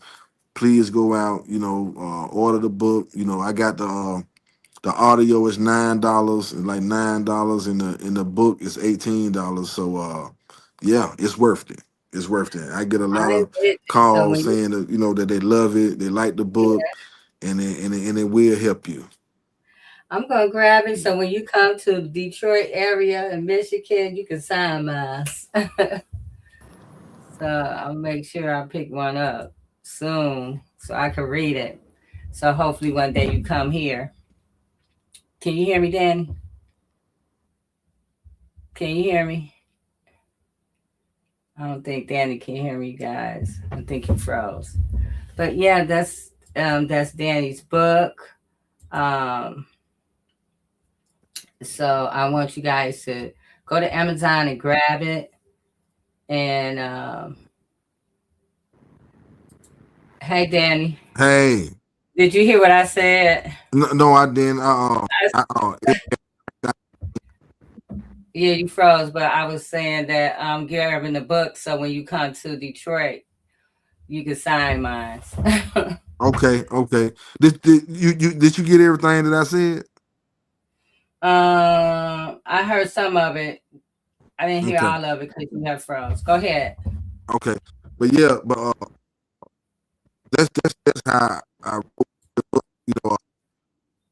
Speaker 4: Please go out. Order the book. I got the audio is $9, and like $9 in the book is $18. So yeah, it's worth it. It's worth it. I get a lot
Speaker 1: I'm
Speaker 4: of
Speaker 1: with it. So
Speaker 4: calls
Speaker 1: when you,
Speaker 4: saying that that they love it, they like the book, and it will help you.
Speaker 1: I'm gonna grab it. So when you come to the Detroit area in Michigan, you can sign mine. So I'll make sure I pick one up soon so I can read it. So hopefully one day you come here. Can you hear me, Danny? Can you hear me? I don't think Danny can hear me, guys. I think he froze. But yeah, that's Danny's book. Um, so I want you guys to go to Amazon and grab it. And hey, Danny,
Speaker 4: Hey,
Speaker 1: did you hear what I said?
Speaker 4: no, I didn't.
Speaker 1: Yeah, you froze, but I was saying that I'm grabbing the book so when you come to Detroit, you can sign mine.
Speaker 4: Okay, okay. Did you get everything that I said?
Speaker 1: I heard some of it. I didn't hear
Speaker 4: Okay,
Speaker 1: all of it because you have froze. Go ahead.
Speaker 4: okay. But yeah, but that's how I wrote the book.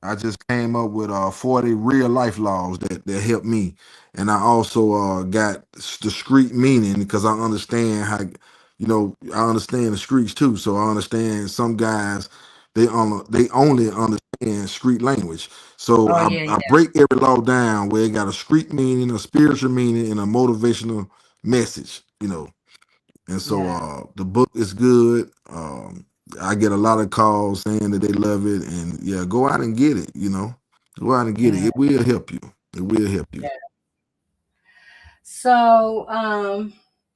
Speaker 4: I just came up with 40 real life laws that help me, and I also got discrete meaning because I understand how I understand the streets too. So I understand some guys they only understand street language. So
Speaker 1: Oh
Speaker 4: I,
Speaker 1: yeah,
Speaker 4: I
Speaker 1: yeah,
Speaker 4: break every law down where it got a street meaning, a spiritual meaning, and a motivational message. And so
Speaker 1: yeah,
Speaker 4: the book is good. I get a lot of calls saying that they love it, and yeah, go out and get it. Go out and get it.
Speaker 1: yeah,
Speaker 4: It will help you. It will help you.
Speaker 1: yeah. So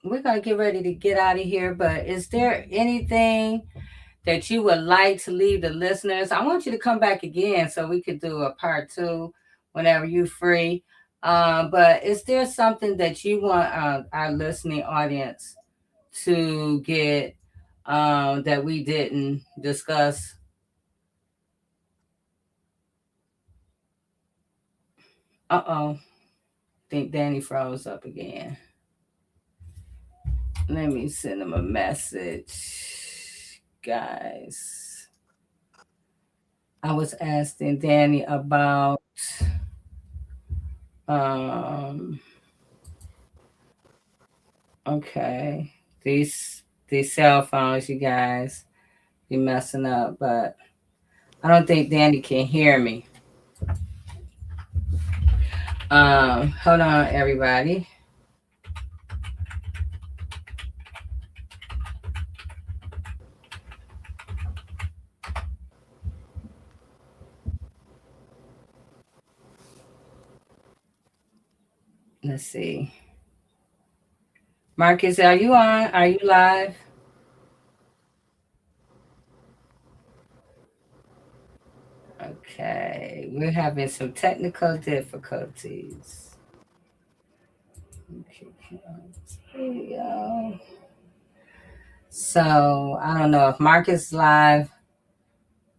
Speaker 1: we're gonna get ready to get out of here. But is there anything that you would like to leave the listeners? I want you to come back again so we could do a part two whenever you're free. But is there something that you want our listening audience to get that we didn't discuss? Uh-oh. Think Danny froze up again. Let me send him a message. Guys, I was asking Danny about um okay. These cell phones, you guys, be messing up, but I don't think Danny can hear me. Hold on everybody. Let's see. Marcus, are you on? Are you live? Okay, we're having some technical difficulties. Okay, here we go. So I don't know if Marcus is live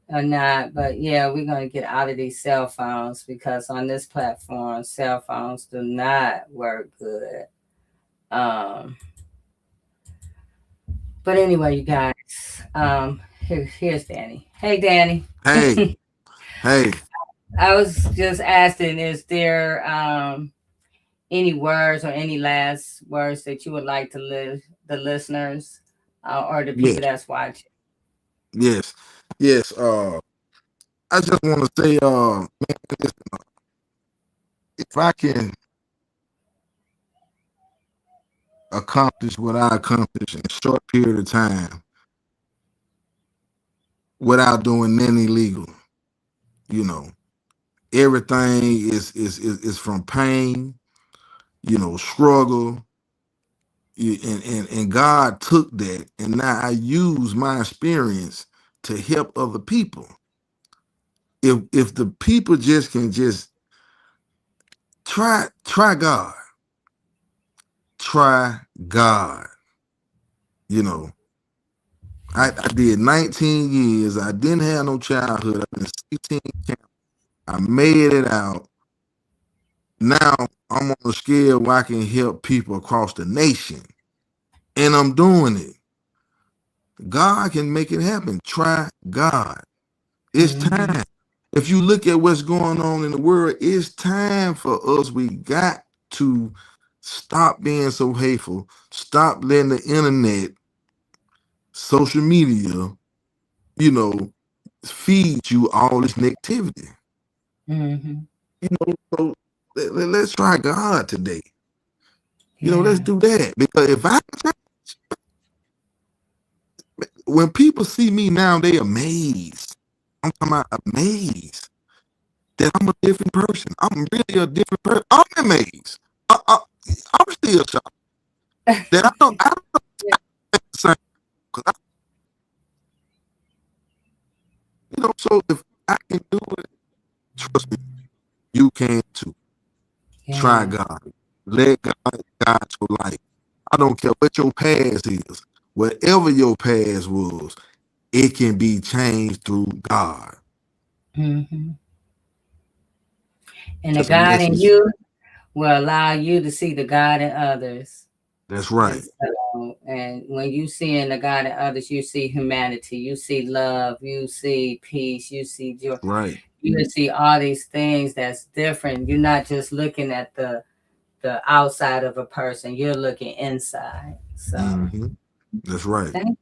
Speaker 1: or not, but yeah, we're gonna get out of these cell phones because on this platform, cell phones do not work good. Um, but anyway, you guys, here's Danny. Hey, Danny.
Speaker 4: Hey, hey.
Speaker 1: I was just asking, is there any words or any last words that you would like to live the listeners or the
Speaker 4: Yes,
Speaker 1: people that's watching?
Speaker 4: yes, yes. I just want to say, man, listen, if I can accomplish what I accomplished in a short period of time without doing anything illegal, you know, everything is from pain, struggle. And God took that, and now I use my experience to help other people. If the people just can just try God, try God. You know, I did 19 years. I didn't have no childhood. I've been 16 camp. I made it out. Now I'm on a scale where I can help people across the nation, and I'm doing it. God can make it happen. Try God. It's
Speaker 1: Mm-hmm.
Speaker 4: time. If you look at what's going on in the world, it's time for us. We got to stop being so hateful. Stop letting the internet, social media, you know, feed you all this negativity.
Speaker 1: Mm-hmm.
Speaker 4: So let's try God today. Let's
Speaker 1: Yeah.
Speaker 4: do that. Because when people see me now, they amazed. I'm talking about amazed that I'm a different person. I'm really a different person. I'm amazed. I'm still shocked that I don't
Speaker 1: Yeah.
Speaker 4: the same. 'Cause so if I can do it, trust me, you can too. Try
Speaker 1: Yeah.
Speaker 4: God. Let God guide your life. I don't care what your past is. Whatever your past was, it can be changed through God.
Speaker 1: Mm-hmm. And the
Speaker 4: That's a
Speaker 1: God in
Speaker 4: message.
Speaker 1: you will allow you to see the God in others.
Speaker 4: That's
Speaker 1: And
Speaker 4: right.
Speaker 1: so, and when you see in the God in others, you see humanity, you see love, you see peace, you see joy,
Speaker 4: Right.
Speaker 1: you see all these things that's different. You're not just looking at the outside of a person, you're looking inside. So
Speaker 4: Hmm. That's right.
Speaker 1: thank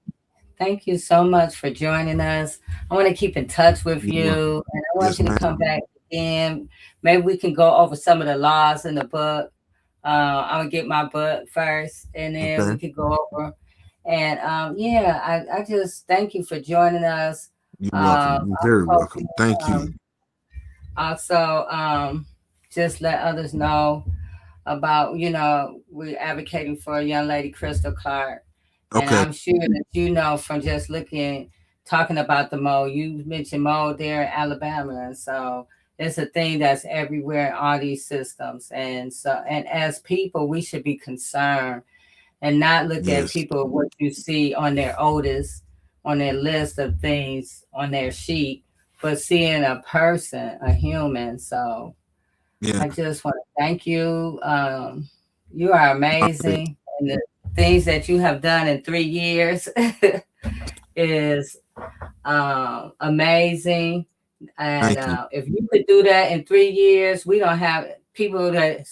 Speaker 1: thank you so much for joining us. I want to keep in touch with
Speaker 4: You're welcome.
Speaker 1: you and I want
Speaker 4: Yes,
Speaker 1: you to
Speaker 4: ma'am.
Speaker 1: come back again. Maybe we can go over some of the laws in the book. I'm gonna get my book first and then we
Speaker 4: Okay.
Speaker 1: could go over. And yeah, I just thank you for joining us.
Speaker 4: You're welcome. You're very
Speaker 1: I hope
Speaker 4: welcome. Thank you.
Speaker 1: also just let others know about, we're advocating for a young lady, Crystal Clark. And
Speaker 4: Okay.
Speaker 1: I'm sure that from just talking about the mold, you mentioned mold there in Alabama. And so it's a thing that's everywhere in all these systems. And as people, we should be concerned and not look at
Speaker 4: Yes.
Speaker 1: people what you see on their oldest, on their list of things on their sheet, but seeing a person, a human. So
Speaker 4: Yeah.
Speaker 1: I just want to thank you. You are
Speaker 4: Okay.
Speaker 1: amazing. And the things that you have done in 3 years is amazing. And
Speaker 4: Thank you.
Speaker 1: if you could do that in 3 years, we don't have people they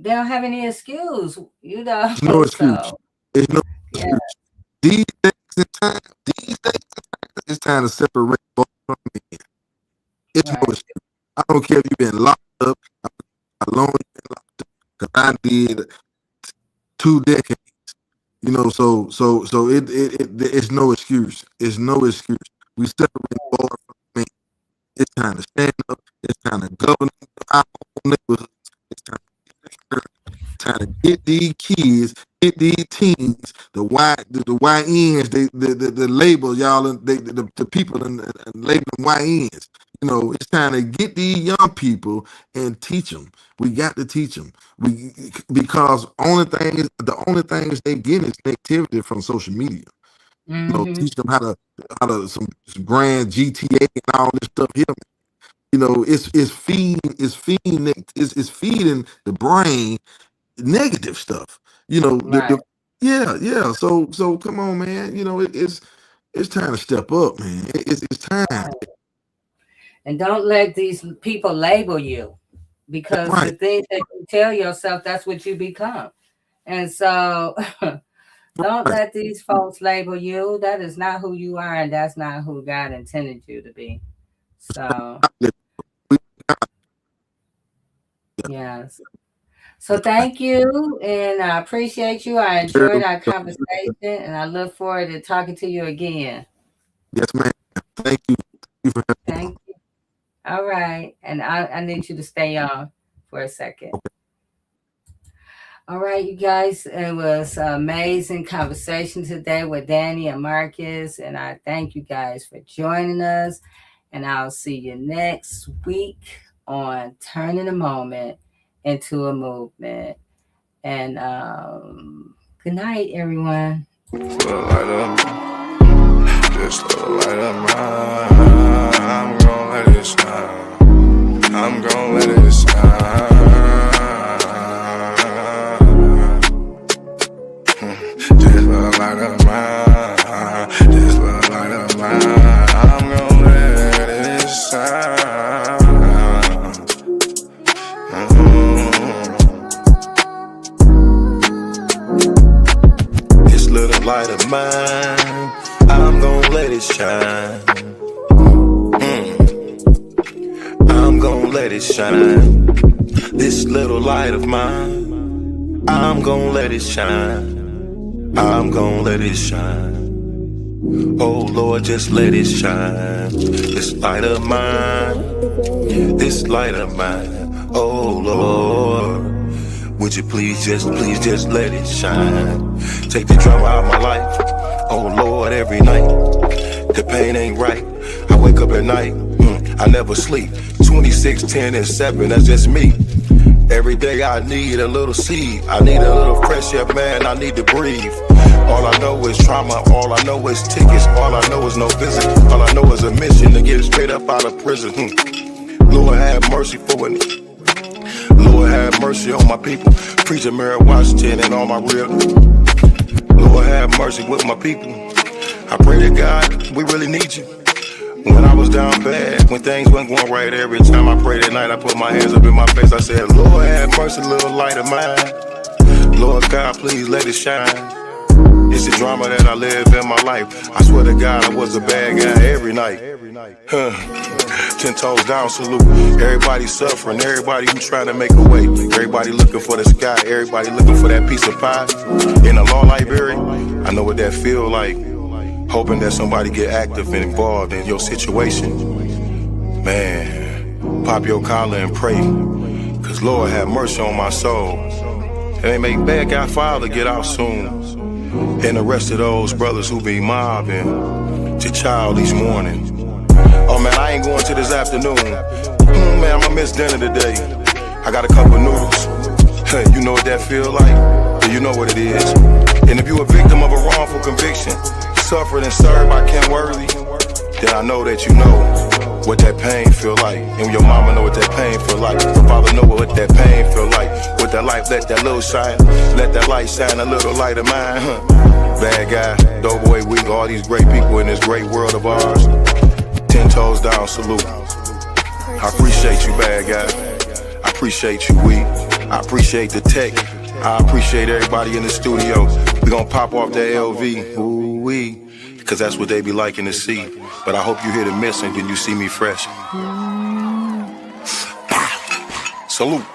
Speaker 1: don't have any excuse,
Speaker 4: There's no excuse.
Speaker 1: So,
Speaker 4: There's no
Speaker 1: yeah,
Speaker 4: excuse. These days in time, it's time to separate both from men. It's no
Speaker 1: right.
Speaker 4: excuse. I don't care if you've been locked up, how long you've been locked up, because I did 2 decades. So it's no excuse. It's no excuse. We separate both from men. It's time to stand up. It's time to govern our own neighborhoods. It's time to get these kids, get these teens, the YNs, the labels, y'all, and the people and label them YNs. It's time to get these young people and teach them. We got to teach them. Because the only things they get is connectivity from social media.
Speaker 1: Mm-hmm.
Speaker 4: Teach them how to some grand GTA and all this stuff here. It's feeding the brain negative stuff.
Speaker 1: Right.
Speaker 4: Yeah. So come on, man. It's time to step up, man. It's time.
Speaker 1: Right. And don't let these people label you,
Speaker 4: That's
Speaker 1: because the
Speaker 4: right.
Speaker 1: things that you tell yourself, that's what you become. And so don't
Speaker 4: Right.
Speaker 1: let these folks label you. That is not who you are, and that's not who God intended you to be. So, yes. So thank you, and I appreciate you. I enjoyed our conversation, and I look forward to talking to you again.
Speaker 4: Yes, man. Thank you. Thank you for having me.
Speaker 1: Thank you. All right. And I need you to stay on for a second. All right, you guys. It was an amazing conversation today with Danny and Marcus. And I thank you guys for joining us. And I'll see you next week on Turning a Moment into a Movement. And good night, everyone.
Speaker 2: Just light up mine. I'm gonna let it shine. I'm gonna let it shine. Just light up mine. Just light up mine. I'm gonna let it shine. This little light of mine, I'm gonna let it shine. I'm gonna let it shine. This little light of mine, I'm gonna let it shine. I'm gonna let it shine. Oh Lord, just let it shine. This light of mine, this light of mine. Oh Lord, would you please just let it shine. Take the drama out of my life. Oh Lord, every night the pain ain't right. I wake up at night, I never sleep. 26, 10, and 7, that's just me. Every day I need a little seed. I need a little fresh air, man, I need to breathe. All I know is trauma, all I know is tickets. All I know is no visit. All I know is a mission to get straight up out of prison. Lord have mercy for it. Lord have mercy on my people. Preacher Mary Washington and all my real. Lord have mercy with my people. I pray to God, we really need you. When I was down bad, when things weren't going right, every time I prayed at night, I put my hands up in my face. I said, Lord have mercy, little light of mine. Lord God, please let it shine. It's the drama that I live in my life. I swear to God, I was a bad guy every night. 10 toes down, salute. Everybody suffering, everybody who trying to make a way. Everybody looking for the sky, everybody looking for that piece of pie. In a law library, I know what that feel like. Hoping that somebody get active and involved in your situation. Man, pop your collar and pray. Cause Cause Lord have mercy on my soul. And they make bad guy father get out soon. And the rest of those brothers who be mobbing to child each morning. Oh man, I ain't going to this afternoon. Man, I'ma miss dinner today. I got a cup of noodles. Hey, you know what that feel like? Yeah, you know what it is. And if you a victim of a wrongful conviction, suffered and served by Ken Worthy, then I know that you know what that pain feel like. And your mama know what that pain feel like. Your father know what that pain feel like. With that light, let that little shine. Let that light shine a little light of mine, huh? Bad guy, Doughboy Week, all these great people in this great world of ours. 10 toes down, salute. I appreciate you, bad guy. I appreciate you, Week. I appreciate the tech. I appreciate everybody in the studio. We gonna pop off that LV, ooh-wee, because that's what they be liking to see. But I hope you hear the missing when you see me fresh. Salute.